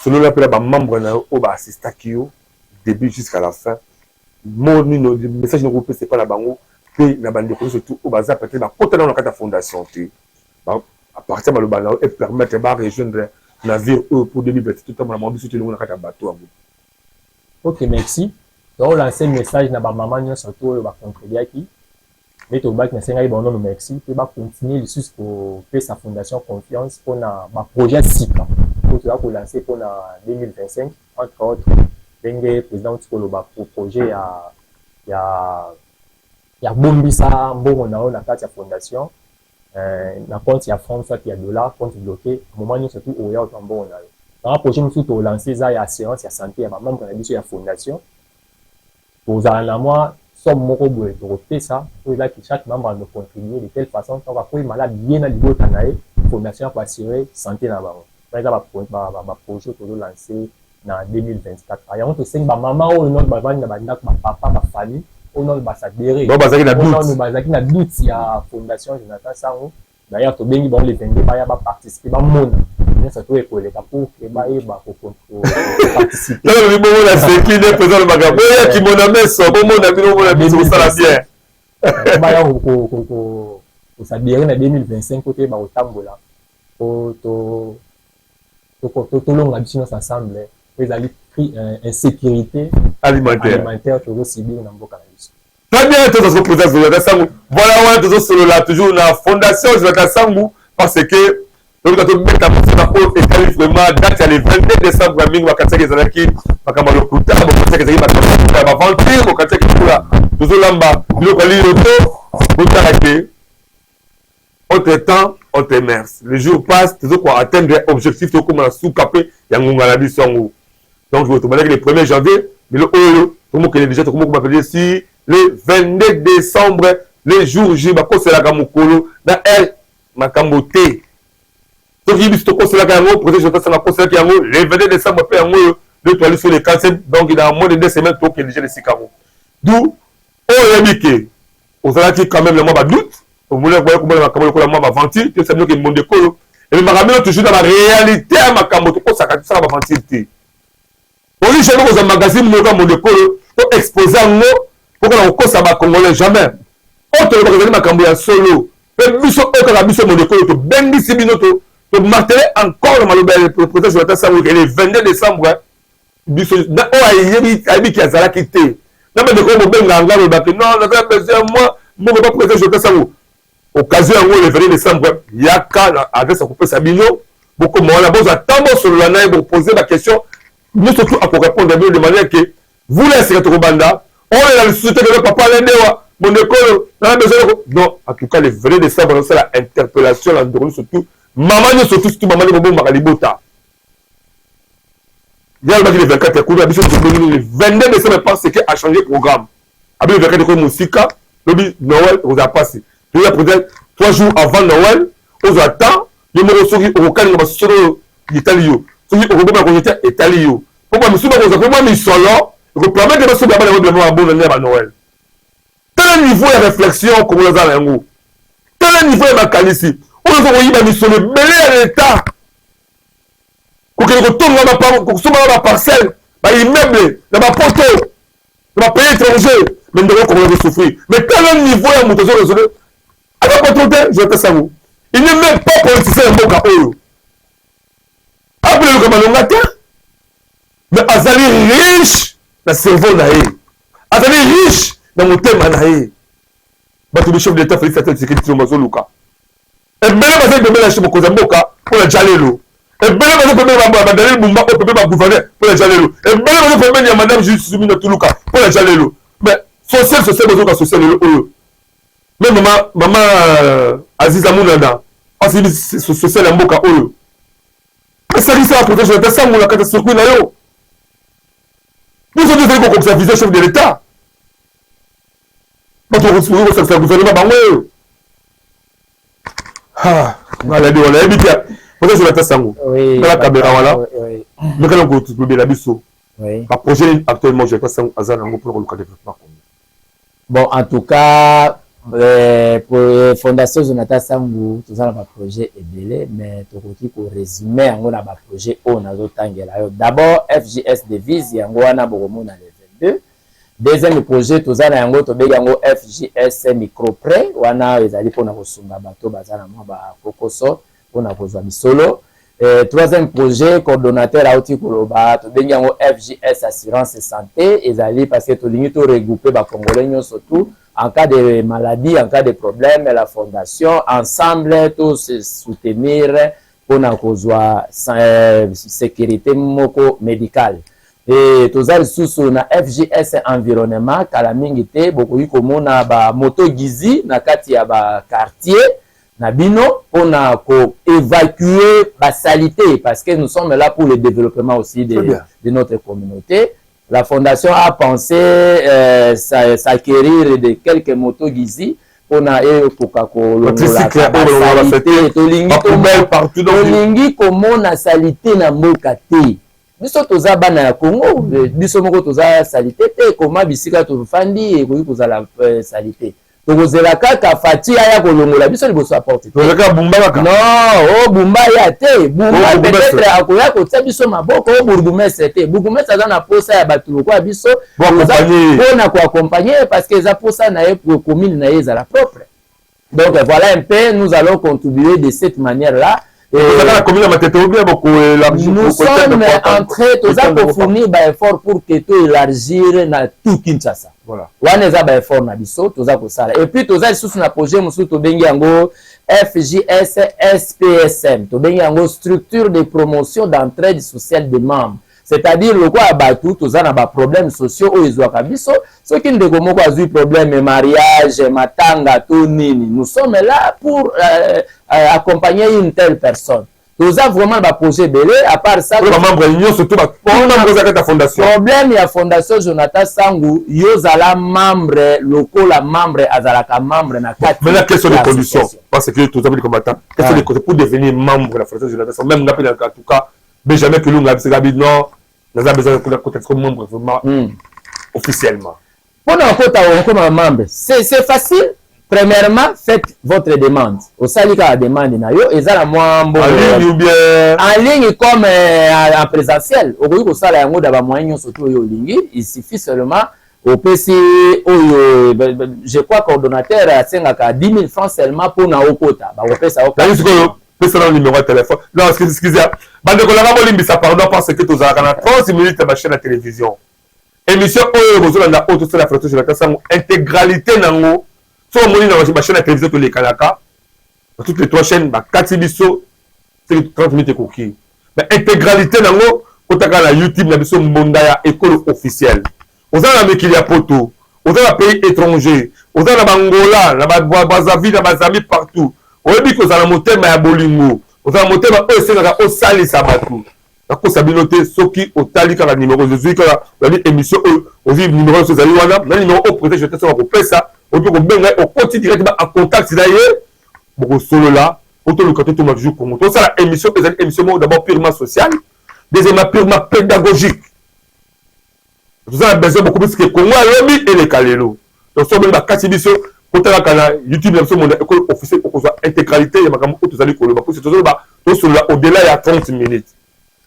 selon l'appel à membre, on va assister qui début jusqu'à la fin. Mon message de groupe, c'est pas la bango, puis la bande de surtout au bazar, peut-être, la côté dans la fondation, à partir de la et permettre de rejoindre le navire pour délivrer tout le temps, sur le bateau. Ok, merci. Donc, lancer le message na ba maman surtout ba contribuer qui mais to bac na senga bon merci puis ba continuer jusqu'au faire sa fondation confiance pour na ba projet cycle pour ça pour lancer pour na 2025 entre autres dengue président Tikolo ba projet ya bombisa mbongo na carte ya fondation na compte ya franc soit ya dollar compte bloqué moment nyonso surtout oya otambo na yo dans la prochaine mosusu tolancé eza ya assurance ya santé ya bamembre na biso ya fondation tozala na mwa somme moko boye tokopesa oyo ezaki chaque membre ane contribuer de telle façon donc akoyi malade bien na libota na ye fondation ya koassure santé na bango eza baprojet tozolancé na 2024 yango tosengi bamama oyo nono bavandi na bandako bapapa bafamille oyo nono basadere oyo bazalaki na doute ya fondation Jonathan Sango d'ailleurs tobengi bango le 22 baya baparticipe bamona nyonso to ekoleka pour ke bayeba koparticipe tala libomo na seki nde présent makambo oyo kimona meso bomona bino mona biso kosala bien baya kosadere na 2025 kote bakotambola tolonga biso nyonso ensemble ezali insécurité alimentaire tozosibili na mboka na biso. Très bien, tous les présidents de Jonathan Sango. Voilà, on est toujours là, toujours la fondation Jonathan Sango, parce que nous avons mis la fondation et vraiment date le 22 décembre 2024 ezalaki makambo lokuta bokotika ezalaki makambo ba vente bokotika kula toujours lamba biloko liyoto botala ke autre temps autre mers. Le jour passe, toujours pour atteindre objectif to comme la sous-capé ya ngunga la biso ngo. Donc je vais te demander que le 1er janvier, mais le oyo tout monde déjà tout monde m'appeler si le 22 décembre, le jour J, c'est la Gamukolo, dans elle, ma Kamboté. Donc, il y a le 22 décembre, le toile sur les cancer, donc il y a moins de 2 semaines pour qu'il y ait déjà les Sikaro. D'où, on a dit on a dit quand même le mois de doute, on voulait voir comment la Kamboté, le mois va ventir, que c'est mieux que le monde de Kolo. Et le Maramelo, toujours dans la réalité, ma Kamboté, ça va ventir. On dit, j'ai un magazine, mon monde de Kolo, pour exposer un mot. Pourquoi on cause ça va congolais jamais? Autre que ma cambo ya solo. Et biso autre la biso mon école to bengi sibino to marteler encore le projet sur la tasse le 22 décembre biso na o ayebi ki azala kité. Na me de ko benga ngalo ba que non na besoin moi mon pas projet sur la tasse occasion le 22 décembre yaka adresse couper sabino beaucoup moi la besoin tambo sur la naï pour poser la question nous surtout à pour répondre de manière que vous laissez to banda. On est dans le société de papa Lendewa, mon école, non, en tout cas, le 22 décembre, c'est la interpellation, l'endroit surtout. Maman, surtout, maman, Magalibota. Il y a le 24 le 22 décembre, parce qu'il a changé le programme. Avec le 24 Moussika, le Noël, vous a passé. Il y a peut-être 3 jours avant Noël, on attend, il y a au Canada, sur l'Italie, sur l'Italie. Pourquoi, monsieur, vous sont là? Vous permettez de se faire un bon année à Noël. Tel niveau de réflexion comme les Alengo. Tel niveau de ma qualité. On va y aller sur le belé à l'État. Pour que le retour dans ma parcelle, dans l'immeuble, dans ma poteau, dans ma pays étranger, mais nous devons commencer à souffrir. Mais tel niveau de montation résolu, avec votre côté, je vais te savoir. Il n'est même pas politicien de Moka Oyo. Après le commandant, mais Azali riche. Le cerveau na ye azali riche na motema na ye bato bi chef d'état félicitateur de sécurité mazoluka ebele bazali pembeni ya mokonzi ya mboka mpona jalelo ebele bazali pembeni ya badaleli bumba oyo pembeni ya gouverneur mpona jalelo ebele bazali pembeni ya madame justice Sumina Tuluka mpona jalelo mais social bazoluka social lelo oyo même mama Aziza Munanda asili social ya mboka oyo esalisa ya protection ya tasangola kata circuit na yo. Nous sommes des gens qui ont visé chef de l'État. Notre gouvernement, on a dit, on a évité. Peut-être sur la tête sango. Dans la caméra, voilà. Mais quand on trouve la biso. Par projet, actuellement, j'ai pas ça pour le développement. Bon, en tout cas, pour la Fondation Jonathan Sango, tout ça, le projet est belé, mais tout pour résumer, on a un projet on a d'autres. D'abord, FJS devise, il y a un bon le 22. Deuxième projet, tout ça, il y a un FJS micro-prêt, on a les alliés pour nous recevoir bateau, bazar à Kokoso, pour nous recevoir solo. Troisième projet, coordonnateur à Outi Koloba, tout il y a un FJS assurance et santé, les alliés parce que tout le monde regroupé, Congolais surtout. En cas de maladie, en cas de problème, la fondation, ensemble, tous se soutenir pour la sécurité médicale. Et tous les sous na FJS environnement, Kalamingité, beaucoup comme on a moto gizi, na kati ya ba quartier, Nabino on a évacuer la saleté parce que nous sommes là pour le développement aussi de notre communauté. La fondation a pensé s'acquérir de quelques motos Gizi pour na Coca-Cola tolingi komona salité na mboka te biso toza bana ya Congo biso moko toza salité te koma bisika tofandi ekoki kozala salité tokozela kaka fati aya kolongola biso liboso ya porte non o bumba ya te bumba peut-être akoya kotia biso maboko o bourgmestre te bourgmestre aza na posa ya bato lokola biso mpona koaccompagner parce que eza posa na ye pour commune na ye ezala propre. Donc voilà un peu, nous allons contribuer de cette manière-là. Nous sommes en train de fournir des efforts pour que tout élargir dans tout Kinshasa. Voilà. On a des efforts na biso, et puis tous les sous na projet musu to bengi yango FJS SPSM, to bengi yango structure de promotion d'entraide sociale des membres. C'est-à-dire le quoi abatou tous na ba problèmes sociaux au ezwaka biso, ceux qui ndeko moko azui problème mariage, matanga to nini. Nous sommes là pour accompagner une telle personne. Nous avons vraiment des projets belé, à part ça. Problème il y a fondation Jonathan Sangu, yozala membre locaux, la membre azalaka membre na 4. Mais là quelles sont les conditions? Parce que tous les combattants, quelles sont les conditions pour devenir membre de la fondation Jonathan Sangu? Même en tout cas, Benjamin Kelou n'a pas non, nous avons besoin d'être membre vraiment officiellement. Pour nous comme membre, c'est facile. Premièrement, faites votre demande. Au salika la demande nayo, et ça la moins bon. En ligne ou bien en ligne comme en présentiel. Au bout de ça, la yango d'aba moyen surtout au ligne. Il suffit seulement au PC, je crois coordonnateur à 10 000 francs seulement pour na okota. Bah au PC au. Pesa le numéro de téléphone. Non, excusez. Bande ko la bolimbi ça pardon parce que tu as 30 minutes de ma chaîne de télévision. Émission Oyo na auto sur la photo sur la table intégralité nango. So moni na ma chaîne de télévision to les Kanaka. Toutes les 3 chaînes ba 4 biso c'est 30 minutes coquille. Mais intégralité nango otaka na YouTube na biso mbonda ya école officielle. Oza na mekili ya poto, oza na pays étranger, oza na Angola, na Brazzaville, na Bazambi partout. Oyebi ko za na motema ya bolingo. Oza na motema o esengaka o salisa bato. Nakosa binote soki otali kaka numéro Jésus kaka la émission ozi numéro so zali wana, na numéro au projet je te sera ko pesa. On peut benga au côté directement en contact d'ailleurs beaucoup solo là auto le côté tout le jour comme ça la émission est une émission d'abord purement sociale, deuxièmement purement pédagogique. Vous avez besoin beaucoup plus que Congo Lomi et les Kalelo. Donc ça même la émission pour la canal YouTube la mon école officielle pour soit intégralité et makamo tout allez ko parce que toujours ba tout sur là au-delà il y a 30 minutes.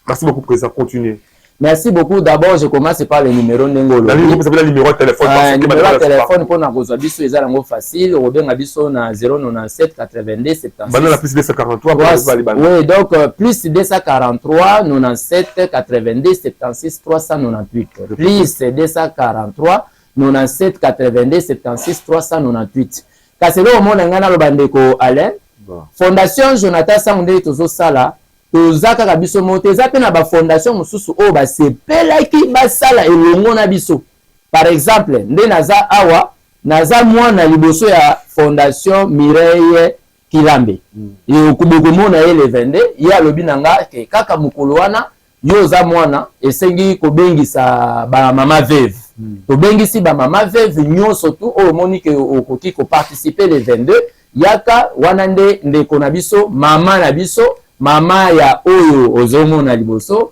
Merci beaucoup président, continuez. Merci beaucoup. D'abord, je commence par le numéro Nengolo. Le numéro de téléphone. Le numéro de téléphone pour nous abisso est alors facile. Robin abisso na 097 82 76. Banana plus 243. Oui, donc plus 243 97 82 76 398. Plus 243 97 82 76 398. Kaselo au monde ngana lo bandeko Alain. Fondation Jonathan Sangu tozo sala. Tozaka ka biso moteza pe na ba fondation mususu o ba sepelaki basala elongo na biso. Par exemple, nde naza awa naza mwana liboso ya fondation Mireille Kilambe. E okuboko na ele vende ya lobi nanga ke kaka mukolo wana yo za mwana esengi ko bengisa ba mama veuve. To bengisi ba mama veuve nyonso tu o moni ke okoki ko participer le 22 yaka wana nde ko na biso mama na biso. Mama ya oyo ozomo na liboso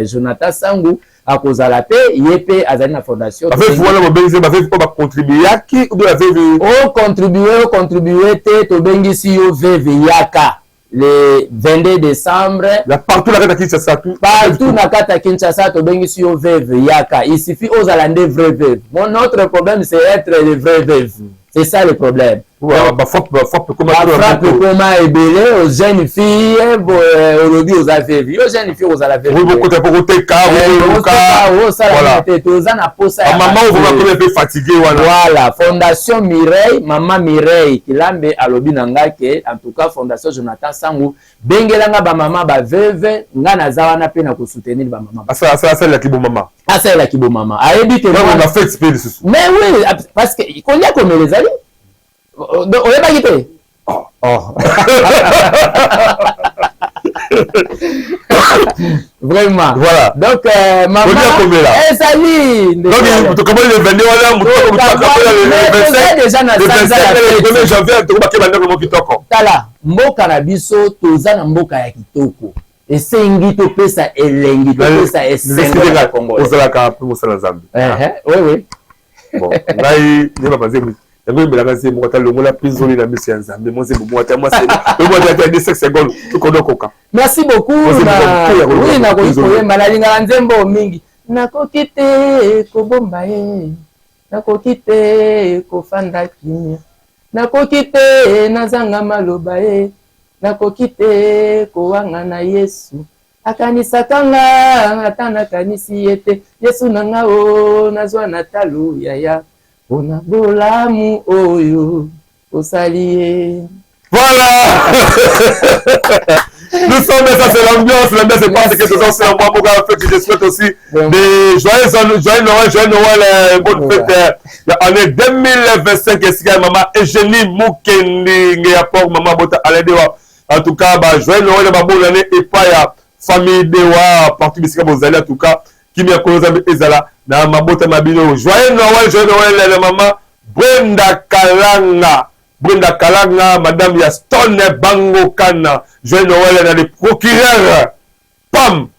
Jonathan Sangu akozala pe yepe azali na fondation avec voilà mo benzi ba veuve ko ba contribuer yaki ou bien veuve contribuer te to bengisi yo veuve yaka le 22 décembre la partout la Kinshasa partout na kata Kinshasa to bengisi yo veuve yaka il suffit aux alande vrai veuve. Mon autre problème c'est être le vrai veuve. C'est ça le problème. Frappe comment ébélé aux jeunes filles, aujourd'hui aux affaires, aux jeunes filles aux affaires. Oui, beaucoup de maman, vous m'appelez un peu fatigué. Voilà, Fondation Mireille, Maman Mireille, qui l'a mis à l'obinanga, en tout cas, Fondation Jonathan Sangu, Bengelanga, ba maman, ba veuve, ngana zawana pe na ko soutenir ba maman. Ah, ça, c'est la kibo maman. Ah, c'est la kibo maman. On a fait exprès de ce. Mais oui, parce que, qu'on y a comme les alliés. On est pas quitté. Vraiment. Voilà. Donc, maman, salut. Donc, tu commences le 22 le 25 janvier, tu vas tala, mboka na biso, toza na mboka ya kitoko. Esengi topesa elengi, topesa esengo ya Congo. Ozalaka pe mosala Nzambe. Oui. Bon, ngai ne pas passer yango mbelaka se mo kata longola pizoli na misi ya Nzambe mo se mo ata mo se mo ata 10 secondes to kodokoka. Merci beaucoup. Oui, na koyemba na lingala nzembo mingi. Nakoki te kobomba ye. Nakoki te kofanda kimia. Nakoki te nazanga maloba ye. Nakoki te kowanga na Yesu. Akanisaka nga ata nakanisi ye te. Yesu na nga o nazwa na talo yaya. Ona bolamu oyo osali ye. Voilà. Nous sommes, ça c'est l'ambiance c'est parce que tout ça c'est un bon programme. Je souhaite aussi des joyeux Noël, bonne fête l'année 2025. Est-ce que maman Eugénie Mukendi Ngeyapor, maman Bota Aledewa. En tout cas, joyeux Noël, bonne année et pas ya famille Dewa, partout ici vous allez en tout cas, qui m'y a connu Ezala, na Mabota Mabino. Joyeux Noël, la maman Brenda Kalanga, madame Yastone Bango Kana, joyeux Noël dans les procureurs, Pam,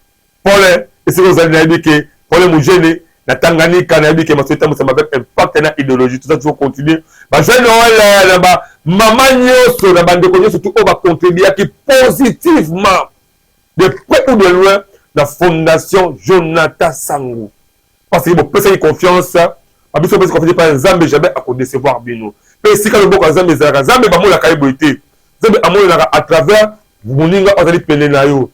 Paul, et c'est vous allez dire que Paul Moujene, la Tanganyika, n'a dit que ma société avec impact et idéologie, tout ça, tu vas continuer. Joyeux Noël là-bas, maman Nyoso, la bande de connaissances, surtout, on va contribuer qui positivement, de près ou de loin, la fondation Jonathan Sango. Parce que vous pouvez confiance, à plus de confiance, par exemple, jamais à décevoir Bino. Mais si quand le bon Zambe Zambe ba mo la kaiboti Zambe amona na à travers moninga ozali pene na yo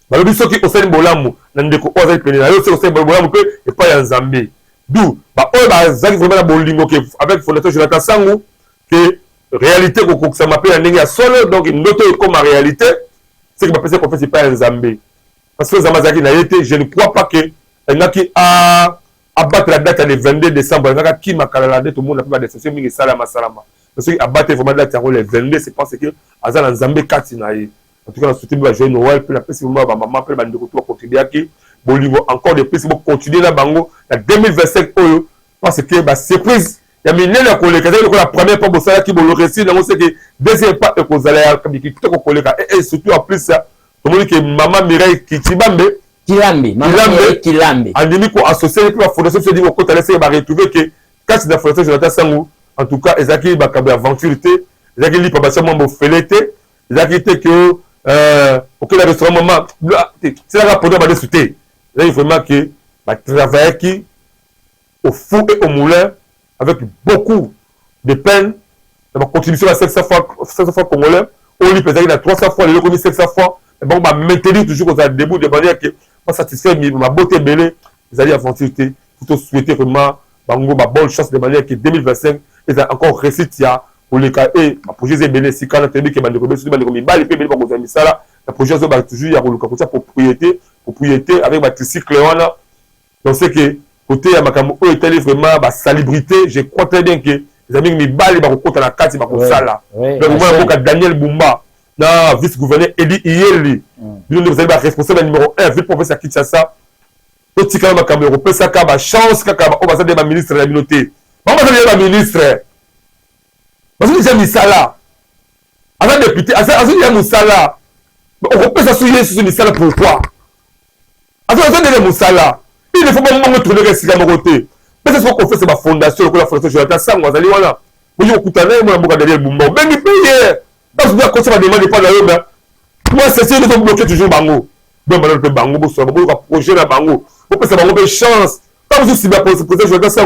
ba lobi soki osali bolamu na ndeko ozali pene na yo soki osali bolamu que et pas ya Nzambe d'où ba oyo ba zaki vraiment na bolingo que avec fondation Jonathan Sango que réalité ko ça m'appelle ndenge ya solo donc ndoto comme réalité c'est que ba pesa confiance pas ya Nzambe parce que Zamazaki na été je ne crois pas que ngaki a abattre la date le 22 décembre, qui m'a calé la date, tout le monde a pas de décision, mais salama. Parce que abattre vraiment la date le 22, c'est parce que Azal Nzambe Katinaï. En tout cas, on soutient le joyeux Noël, puis la paix, maman, puis la bande de continuer à qui, bon niveau encore de plus, c'est pour continuer la bango, la 2025, parce que surprise, il y a mis la collègue, la première fois, ça qui bon le récit, on sait que deuxième pas, que vous allez comme qui te collègue, et surtout en plus, tout le monde que maman Mireille Kitibambe. Kilambi. En demi pour associer la fondation se dit au côté laisser va retrouver que quand c'est la fondation Jonathan Sango en tout cas ezaki ba kabe aventurité ezaki li pas seulement mo felete ezaki te que OK la restaurant maman c'est la pour ba discuter là il faut vraiment que ba travailler qui au four et au moulin avec beaucoup de peine la contribution à 500 fois congolais on lui peut-être à 300 fois le commis 500 fois bon bah maintenir toujours aux debout de manière que pas satisfait ma beauté belé ils allaient aventurité plutôt souhaiter vraiment bango ba bonne chance de manière que 2025 ils ont encore récité pour les cas et ma projet est belé si quand on dit que bande ko besu bande ko mi bali pe belé pas ko misala la projet zo ba toujours ya ko luka propriété avec ma tricycle wana donc c'est que côté ya makambo o était vraiment ba salubrité je crois très bien que les amis mi bali ba ko kota na kati ba ko sala donc moi boka Daniel Bumba na vice-gouverneur Eli Iyeli vous avez responsable numéro 1 ville professeur Kinshasa to tika ma kambe ko pesa ka ba chance kaka ba obasa de ba ministre de la communauté ba ba ministre parce que j'ai mis ça là avant député azali ya musala on pesa sur Yesu misala pourquoi azali de musala il faut pas me trouver que c'est à mon côté parce que qu'on fait c'est ma fondation la fondation Jonathan Sango azali wana vous okutana mo mboka derrière Bumba bengi payer parce que quand ça va demander pas la yoba moi c'est sûr de bloquer toujours bango ben malheur pe bango bo so bo projet la bango on peut ça bango be chance quand vous aussi bien pour je vais ça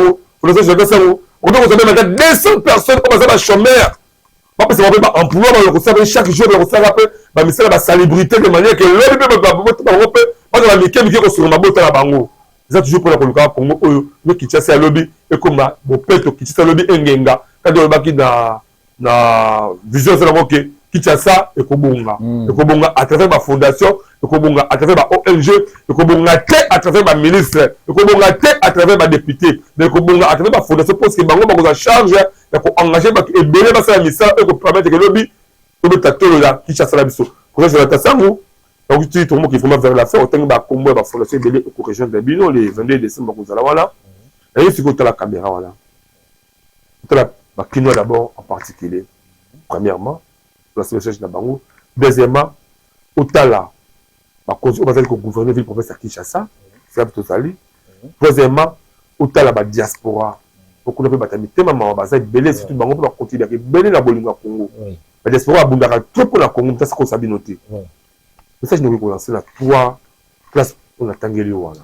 on doit vous même 200 personnes comme ça va chômeur pas parce qu'on peut pas emploi on ça chaque jour on ça rappelle ba misala ba salubrité de manière que le peut pas la mike ko sur ma bota la bango ça toujours pour la Congo le Kinshasa lobby et comme bo peto Kinshasa lobby engenga quand on va qui na vision c'est la moque Kinshasa et Kobonga. Et Kobonga à travers ma fondation, et Kobonga à travers ma ONG, et Kobonga à travers ma ministre, et Kobonga à travers ma député, et Kobonga à travers ma fondation parce que bango bango charge et ko engager ba et belé ba ça misa et ko permettre que lobby to be tatolo là Kinshasa la biso. Pour ça la sango. Donc tu tout le monde qui vraiment vers la fin autant ba combo ba fondation belé ko région de Bino le 22 décembre ko zala wala. Et il faut que la caméra voilà. La Kinois d'abord en particulier. Premièrement, la message d'Abango. Deuxièmement, au Tala, on va dire que le gouverneur ville province à Kinshasa, c'est tout ça. Troisièmement, au Tala, la diaspora. Pour qu'on ait battu maman, on va belé, surtout Bango pour continuer à belé la Bolinga Congo. La diaspora a bundara trop pour la Congo, ça c'est qu'on s'habille noté. Message nous relancer là, 3 classes on a tangeli voilà.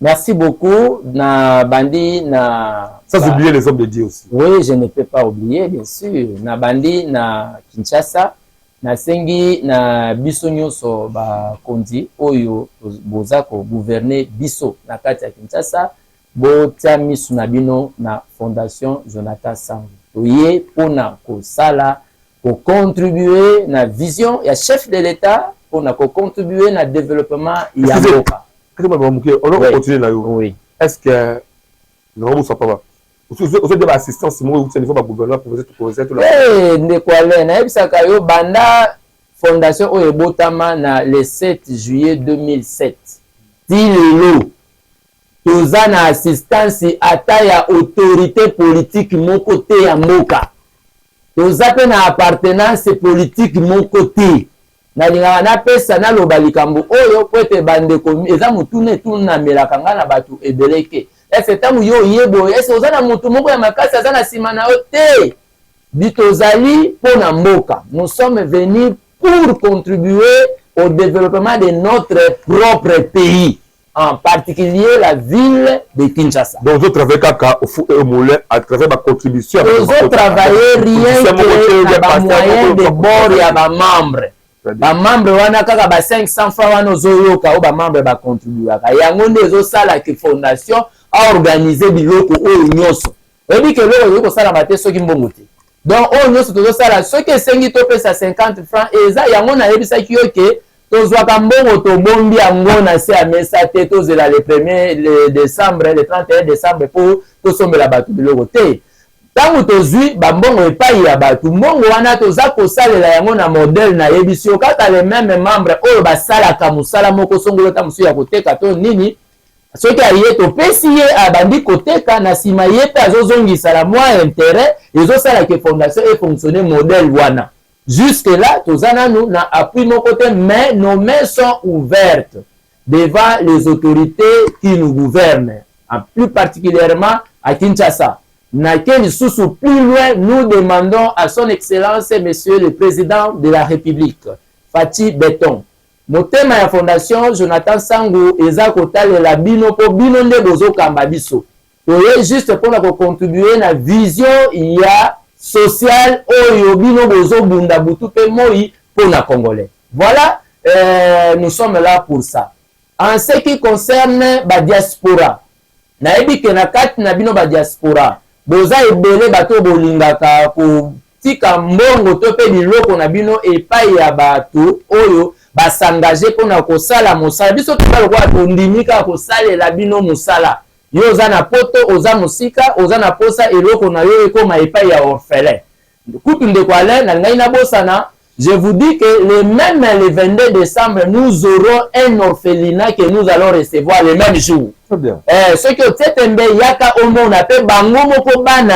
Merci beaucoup. Na bandi na. Sans oublier les hommes de Dieu aussi. Oui, je ne peux pas oublier, bien sûr. Na bandi na Kinshasa, na sengi na biso nyonso ba kondi oyo bozako gouverner biso na kati ya Kinshasa, botia misu na bino na Fondation Jonathan Sango. Toye pona ko sala ko contribuer na vision ya chef de l'État pona ko contribuer na développement ya mboka. On va continuer là. Oui. Est-ce que nous ne sommes pas vous avez de l'assistance, moi, vous avez un gouverneur pour vous aider tout là. Eh, Nekwale, na ebisaka yo banda fondation Oyebotama na le 7 juillet 2007. Tilelo. Toza na assistance ata ya autorité politique mon côté ya moka. Toza pe na appartenance politique mon côté. Na linga na pesa na lobalikambo oyo kwete bande komi eza mutune tuna melaka ngana batu ebeleke ese tamu yo yebo ese ozana mutu moko ya makasi azana simana ote bitozali pona mboka. Nous sommes venus pour contribuer au développement de notre propre pays, en particulier la ville de Kinshasa. Donc, vous travaillez au fou et au moulin à travers ma contribution. Vous travaillez rien que les moyens de bord et à ma membre. Ba membre wana kaka ba 500 francs wana ozoyoka o ba membre ba contribuer ka yango nde ezosala ke fondation a organiser biloko oyo nyonso ebi ke loko yoko sala mate soki mbongo te donc oyo nyonso tozosala soki esengi topesa 50 francs eza yango na yebisaki yo ke tozwaka mbongo tobombi yango na se ya mesa te tozela le 1er décembre le 31 décembre po tosombela bato biloko te. Tangu tozui bambongo epai ya batu mbongo wana toza kosalela yango na modèle na yebisio kaka les mêmes membres oyo basalaka musala moko songolo ta musu ya koteka to nini soki aye topesi ye abandi koteka na sima ye pe azozongisa la moi intérêt ezosala ke fondation et fonctionner modèle wana jusque là toza nanu na appui moko te mais nos mains sont ouvertes devant les autorités qui nous gouvernent plus particulièrement à Kinshasa. Plus loin, nous demandons à son excellence, monsieur le président de la République, Fati Beton. Mon thème à la fondation Jonathan Sango, Eza Kotale la bino po bino nde bozo kambabiso. Toye juste pour contribuer à la vision il y a sociale oyo bino bozo bunda butu pe moi pour la Congolais. Voilà, nous sommes là pour ça. En ce qui concerne la diaspora, na ebi ke na kati na bino ba diaspora. Boza ebele bato bolingaka ko tika mbongo to pe biloko na bino epai ya bato oyo basangaje pona ko sala mosala biso to kwa tondimika ko salela bino mosala yo za na poto oza musika oza na posa eloko na yo ekoma epai ya orphelin kutu ndeko ale na ngai na bosana. Je vous dis que même le 22 décembre, nous aurons un orphelinat que nous allons recevoir le même jour. Très bien. Ce que Tsetembe Yaka Omo, on appelle Bangomoko Bana.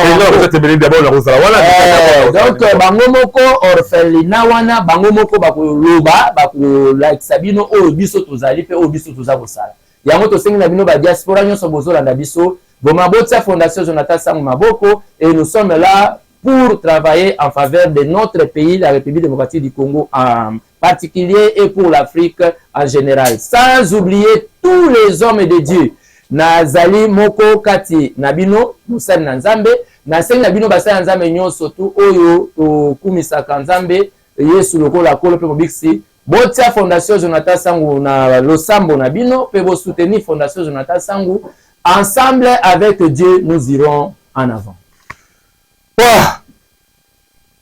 Donc, Bangomoko orphelinat wana, Bangomoko Bakoloba, Bakola Sabino, Obiso Tozali, Obiso Tozabosala. Yamoto Sengi Nabino ba diaspora nyoso bozola na biso, Bomabotsa Fondation Jonathan Sango Maboko, et nous sommes là pour travailler en faveur de notre pays, la République démocratique du Congo en particulier et pour l'Afrique en général. Sans oublier tous les hommes de Dieu. Nazali Moko Kati Nabino, Moussel Nanzambe, Naseng Nabino Basa Nzambe Nyon Sotu, Oyo, Kumisaka Nzambe, Yesu Loko La Kolo Pe Mobiksi, Botia Fondation Jonathan Sango na Losambo Nabino, Pe Bo soutenir Fondation Jonathan Sango. Ensemble avec Dieu, nous irons en avant.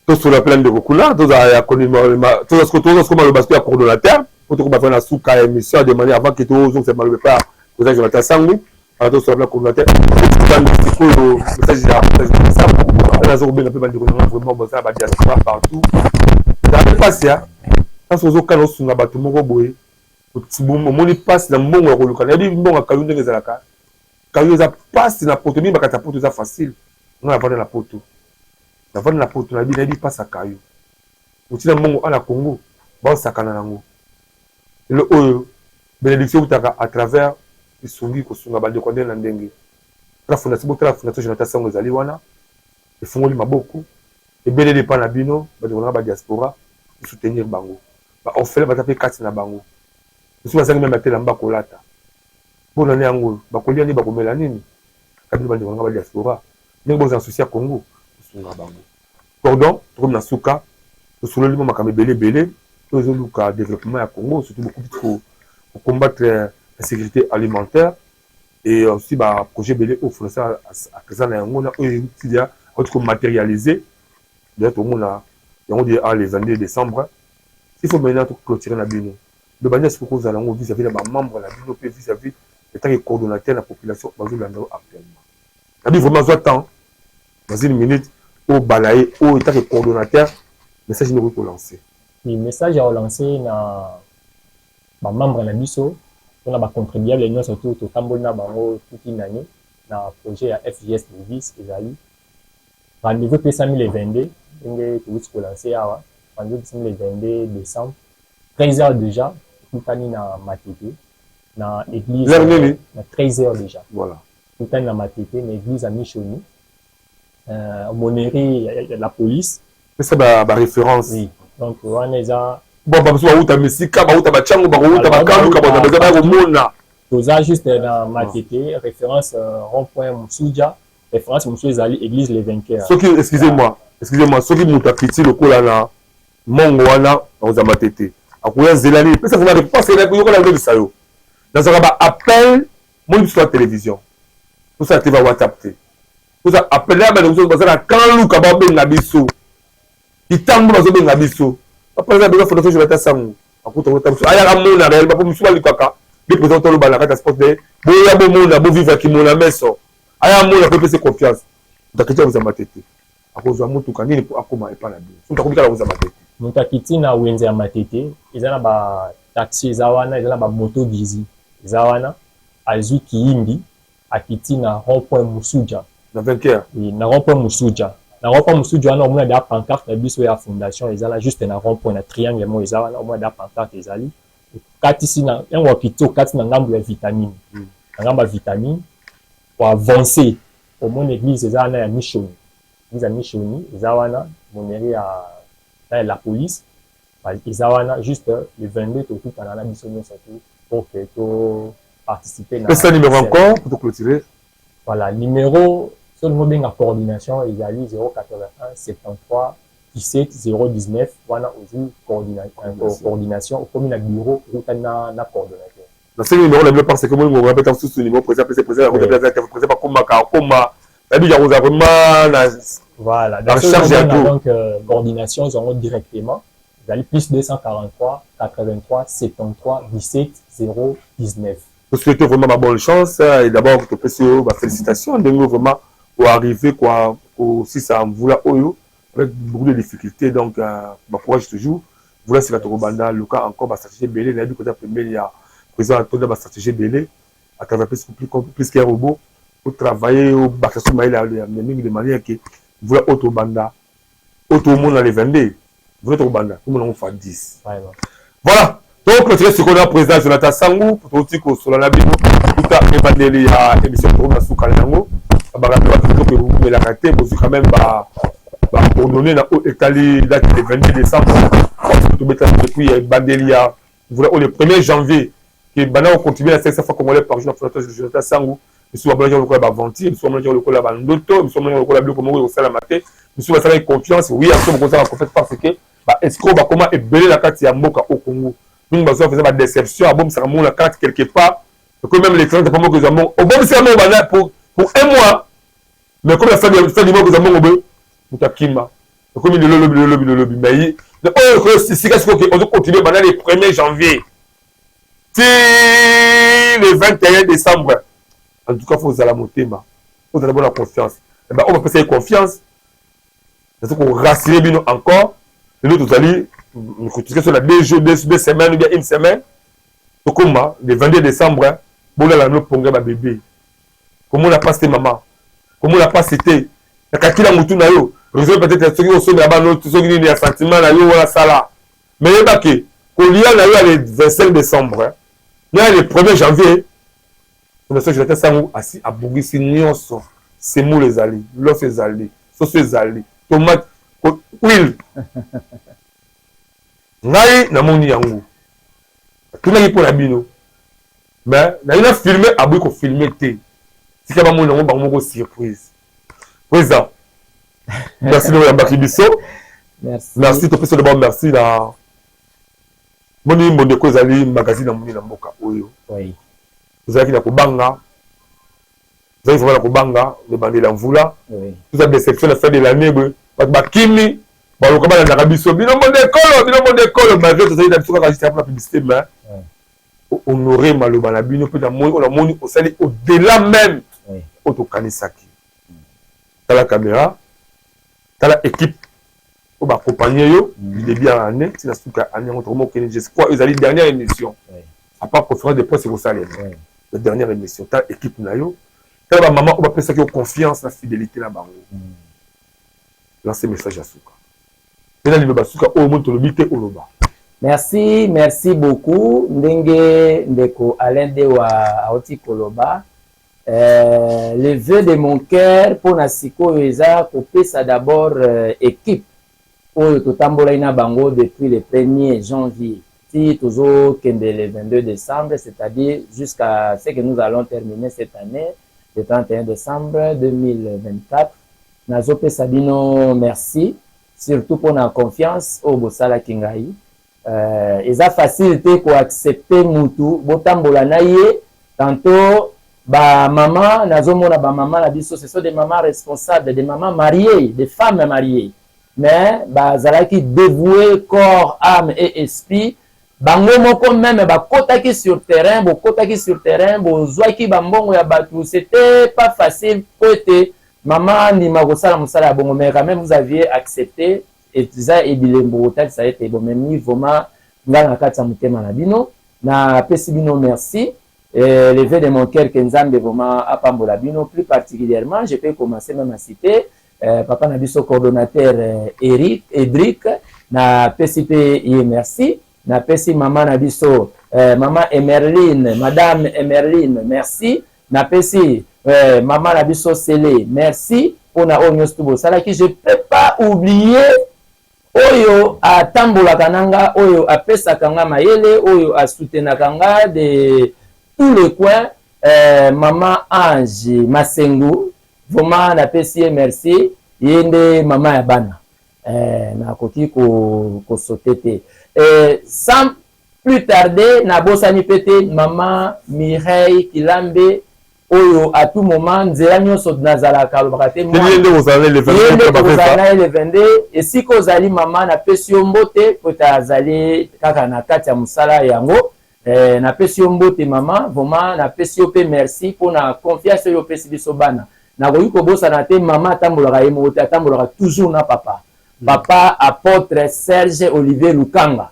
tout sur la plaine de Rokula, tout ça ce qu'on a le basket à coordonnateur, pour tout faire la souka émission de manière avant que tout ça c'est mal pas vous avez Jonathan Sangou, tout sur la coordonnateur, le message ça, on a zobé un peu mal de vraiment bon ça va diaspora partout. Ça passe ya. Quand on a sur la bateau moko boy, on passe dans bon Rokula, il dit bon à Kayou ndenge zalaka. Kayou za passe na poto mi bakata poto ça facile. On a parlé la poto. La vente la poto na bi passe à Kayou. Utina mongo à la Congo, ba sakana nango. Le oyo bénédiction utaka à travers isungi ko sunga balde ko ndena ndenge. La fondation Jonathan Sangou ezali wana. E fungoli maboko. E belé pas na bino, ba de ba diaspora pour soutenir bango. Ba ofele ba taper kati na bango. Musu ba sangi même atela mbako lata. Bona ne yango ba kolia ni ba komela nini? Kabila ba de ba diaspora. Ndenge bo za souci à Congo. Cordon, comme na souka, sur le moment quand belé, tous les autres développement à Congo, surtout beaucoup pour combattre la sécurité alimentaire et aussi bah projet belé offre ça à présent na yango na il autre matérialisé d'être au monde on dit à les années décembre il faut maintenant tout clôturer la bino le bannière c'est pour que nous allons vis-à-vis de membres la bino peut vis-à-vis de tant que coordonnateur de la population bazou lando actuellement la bi vraiment soit temps dans une minute au balaye au état de coordonnateur message nous pour lancer le message à relancer na ba membre na biso on a ba contribuable les surtout to tambolna bango toute une année na projet à FJS Movies ezali rendez-vous pour 2022 ngé tout pour lancer awa rendez-vous 2022 décembre 13h déjà tout tani na matete na église na 13h déjà voilà tout tani na matete na église à Michoni Monnerie la police c'est ba référence oui donc on est à bon ba so uta misika ba uta ba chango ba uta ba kandu ka ba ba ba mona toza juste dans matete référence rond-point Moussoudia référence Moussou ezali église les vainqueurs ce qui excusez-moi ce qui muta petit le kola na mongo wana za matete akuya zelani pesa vraiment pas c'est là ko la de sayo dans un appel mon sur la télévision tout ça TV WhatsApp tout ça appel là mais nous bazana quand luka ba benga biso itango bazo benga biso après ça besoin fondation Jonathan Sangou akuta wota biso aya ka mona réel ba musu bali kaka bi président lo bala kata sport de boya bo mona bo vivre ki mona meso aya mona peut se confiance ndakitia vous amatete akozwa mutu kanini pour akoma et pas la bien tout akobika la vous amatete mutakiti na wenze ya matete ezana ba taxi ezawana ezana ba moto gizi ezawana azui kiimbi akiti na rond-point Moussoudia na vainqueur na rond-point Moussoudia na rond-point Moussoudia na omona da pancarte na biso ya fondation ezala juste na rond-point na triangle mo ezawana omona da pancarte ezali kati sina yango kito kati na ngambo ya vitamine na ngambo ya vitamine pour avancer au mon église ezana ya Michoni église ya Michoni ezawana monnerie à la police ezawana juste le 22 tout en la biso surtout pour que to participer na ce numéro encore pour clôturer voilà numéro sur le mobile en coordination ezali 081 73 17 019 wana aussi coordination au commun bureau na coordonnateur dans ce numéro le parce que moi on répète tout ce numéro président pas comme la bien vous vraiment voilà donc coordination ils ont directement vous plus 243 83 73 17 019. Je souhaite vraiment ma bonne chance et d'abord je te fais félicitations de nous vraiment pour arriver quoi aussi ça voula oyo avec beaucoup de difficultés donc ma courage toujours voilà c'est la Torobanda le cas encore ma stratégie belé n'a du côté premier il y a président Antonio ma stratégie belé à travers plus qu'un robot pour travailler au Bakasou Maïla de manière que voilà auto banda auto monde dans les 22 vous êtes banda comme on fait 10 voilà donc le ce qu'on a président Jonathan Sangou pour tout que sur la bino tout à évaluer à émission pour la souka nango que vous pouvez la rater vous quand même pour donner la étalé date le 22 décembre tout mettre depuis bandelia voilà le 1er janvier que bana on continue à 500 fois congolais par jour pour Jonathan Sangou monsieur abonné au club aventure monsieur abonné au club ndoto monsieur abonné au club comme au sala maté monsieur va faire confiance oui à ce moment ça va faire parce que est-ce qu'on va comment ébeler la carte ya mboka au Congo nous va faire des déceptions à bon ça la carte quelque part que même les 30 pas moi que nous avons au bon c'est pour un mois mais comme la fin du mois que nous avons au Mutakima Comme le lobby, mais si on doit continuer pendant le 1er janvier, si le 21 décembre, en tout cas, il faut la monter, il faut avoir la confiance. On va passer confiance, parce qu'on rassurer encore, et nous, nous allons, sur la 2 semaines ou bien une semaine, donc le 22 décembre, on a la pour un bébé. Comment on a passé maman? Comment on a passé été? Quand il a moutou na yo, peut-être ceux qui ont sauvé là-bas, ceux qui ont des sentiments na yo, voilà ça là. Mais il y a que, qu'on y a le 25 décembre, il y a le 1er janvier, on a ce que je vais ça assis à Bourgissi, Nyonso, c'est mou les alliés, l'offre les alliés, sauce les alliés, tomate, huile. Ngai na moni yango. Tout n'a pour la bino. Mais il a filmé, à bout qu'on filmé té. Si il y a mon nom, on va surprise. Président. Merci de Mbaki Bisso. Merci. Merci, tu peux d'abord merci là. Moni Mondeko Zali, magazine à Moni Namboka. Oui. Vous avez qui n'a pas banga. Vous avez fait la banga, le bandit l'envoula. Oui. Toute la déception, la fin de l'année, Bakimi. Bon, comment on a Bisso, bino Mondeko, malgré tout ça, il a toujours enregistré pour la publicité, mais honorer Malobana Bino, peut-être on a moni au-delà même. Autokanisaki. T'as la caméra, t'as l'équipe qui va accompagner du début à l'année. Si la souka année, je crois que les dernières émissions, à part conférence de presse, c'est ça la dernière émission. T'as l'équipe Nayo, t'as la maman, on va penser qu'il y a confiance, la fidélité là-bas. Lancez message à Souka. Maintenant, il va Souka au monde le bité au loba. Merci, merci beaucoup. Ndenge Ndeko Alain Dewa Aoti Koloba. Le vœu de mon cœur pour Nasiko Eza, couper ça d'abord équipe pour Totambola Ina Bango depuis le 1er janvier. Si toujours le 22 décembre, c'est-à-dire jusqu'à ce que nous allons terminer cette année, le 31 décembre 2024. Nazope Sabino, merci. Surtout pour la confiance au Bosala Kingai. Eza facilité pour accepter Moutou. Botambola Naye, tantôt. Ba maman, nazomona ba maman la biso, ce sont des mamans responsables, des mamans mariées, des femmes mariées. Mais ba zalaki dévoué corps, âme et esprit. Bango moko même ba kotaki sur terrain, bo zwaki ba mbongo ya batu, c'était pas facile côté maman ni makosala musala bongo, mais quand même vous aviez accepté et ça et bilembo tal ça a été bon même ni vraiment ngana katsa mutema na bino na pesi bino merci. Le vœu de mon cœur, Kenzambe, vraiment, à Pambolabino, plus particulièrement, je peux commencer même à citer, Papa Nabiso, coordonnateur Edric, na PCP, merci, na PCP, Maman Nabiso, Maman Emerline, Madame Emerline, merci, na PCP, Maman Nabiso Sele, merci, pour na Onyos Tubo, ça là qui je ne peux pas oublier, Oyo a Tambola Kananga, Oyo a Pesa Kanga Mayele, Oyo a Soutena Kanga de tous les coins, maman Ange Masengu, vraiment na pesi merci, yende maman Yabana, na koti ko sotete. Sans plus tarder, na bosani pete maman Mireille Kilambe, oyo à tout moment, nzela nyonso nazala kalobakate, yende ozala le 22, et si kozali maman na pesi mbote, pota azali kaka na kati ya musala yango, na pesi mbote maman, vraiment na pesi pe merci pour na confiance yo pesi biso bana. Na koyi ko bosa na te maman tambolaka yemote atambolaka toujours na papa. Papa apôtre Serge Olivier Lukanga.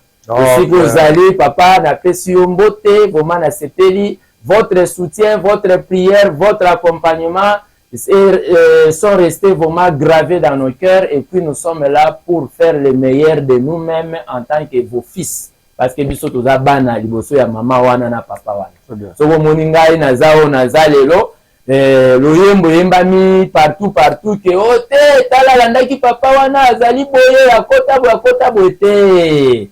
Si vous allez papa na pesi mbote, vraiment na sepeli votre soutien, votre prière, votre accompagnement sont restés vraiment gravés dans nos cœurs et puis nous sommes là pour faire le meilleur de nous-mêmes en tant que vos fils. Parce que biso toza bana liboso ya mama wana na papa wana. So bomoni ngai nazao nazalelo loyembo yembami partout que ote tala landaki papa wana azali boye akota boye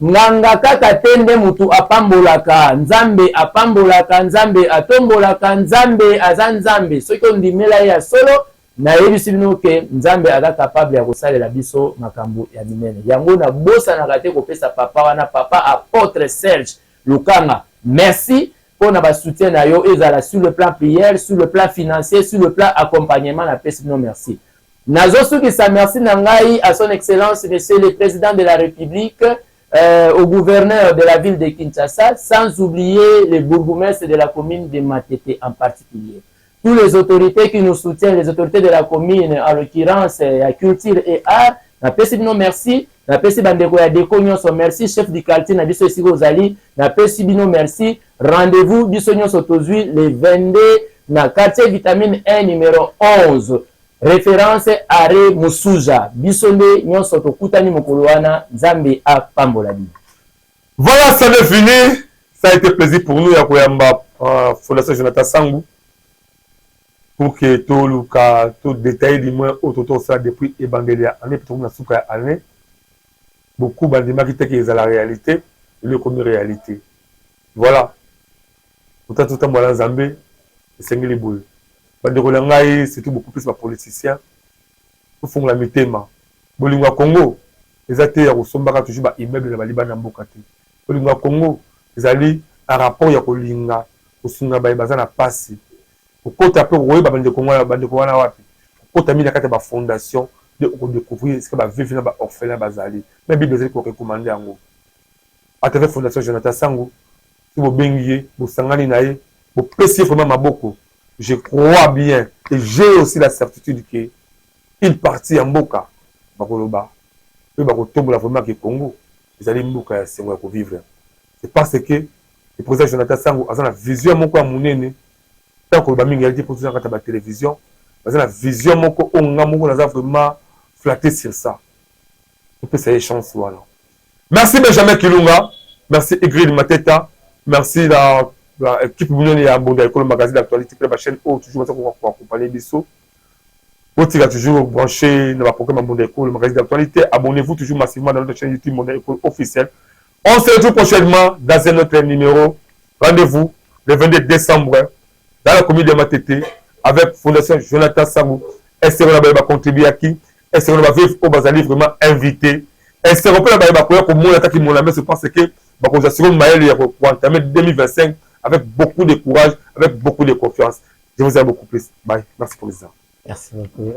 nganga kaka tende mutu apambolaka nzambe atombolaka nzambe azanzambe soki ondimela ya solo na yebisi bino ke nzambe aza capable ya kosalela biso makambo ya minene yango na bosa na kate kopesa papa wana papa apôtre Serge Lukanga merci pour na soutien na yo ezala sur le plan prière, sur le plan financier, sur le plan accompagnement na pesi bino merci Nazo Soukissa, merci Nangai à son excellence, monsieur le président de la République, au gouverneur de la ville de Kinshasa, sans oublier les bourgmestres de la commune de Matete en particulier. Tous les autorités qui nous soutiennent, les autorités de la commune, en l'occurrence la culture et art, napesi bino merci, napesi bandeko ya deko nyonso merci, chef du quartier na biso esiko ozali, napesi bino merci, rendez-vous biso nyonso tozui le 22 na quartier vitamine 1 numéro 11. Référence Are Musuja. Bisonde nyonso tokutani mokolo wana Nzambe a pambola bi. Voilà, ça est fini. Ça a été plaisir pour nous ya koyamba Fondation Jonathan Sangou pour que tout détail du moins autour ça depuis Ebangelia année pour na suka année. Beaucoup bandima qui te la réalité, le comme réalité. Voilà. Tout le temps voilà Nzambe c'est ngeli boule. C'est beaucoup plus les politiciens. Ils font la mitema. Bolinga Congo, les athées au Sombaka toujours ba immeuble na Baliba na Mbokati. Bolinga Congo, les alliés à rapport ya kolinga au sunga ba bazana passi. Au côté après roye ba bande Congo bande ko wana wapi. Au côté mi na kata ba fondation de découvrir ce que ba vivre na ba orphelin bazali. Mais bi besoin ko recommander yango. À travers Fondation Jonathan Sangou, si vous bengier, vous sangani nae, vous pesiez vraiment maboko. Je crois bien et j'ai aussi la certitude qu'il partit en Mboka, Bakoloba, et Bakotombola vraiment que Congo, ils allaient Mboka c'est moi pour vivre. C'est parce que le président Jonathan Sangou a la vision mon quoi monene, tant que Baminga dit pour tout ça quand la télévision, parce la vision mon quoi on a mon a vraiment flatté sur ça. On peut essayer chance voilà. Merci Benjamin Kilunga, merci Igrid Mateta, merci l'équipe Mounioni à Bonda École magazine d'actualité la chaîne O toujours pour accompagner Bissot. Vous êtes toujours branché dans la programme Bonda École magazine d'actualité. Abonnez-vous toujours massivement dans notre chaîne YouTube Bonda École officielle. On se retrouve prochainement dans un autre numéro. Rendez-vous le 22 décembre dans la commune de Matete avec Fondation Jonathan Sangou. Est-ce qu'on va contribuer à qui? Est-ce qu'on va vivre au Bazali vraiment invité? Est-ce qu'on va faire comme moi attaquer mon ami? Je pense que vous assurez Maël pour entamer 2025 avec beaucoup de courage, avec beaucoup de confiance. Je vous aime beaucoup plus. Bye. Merci pour les gens. Merci beaucoup.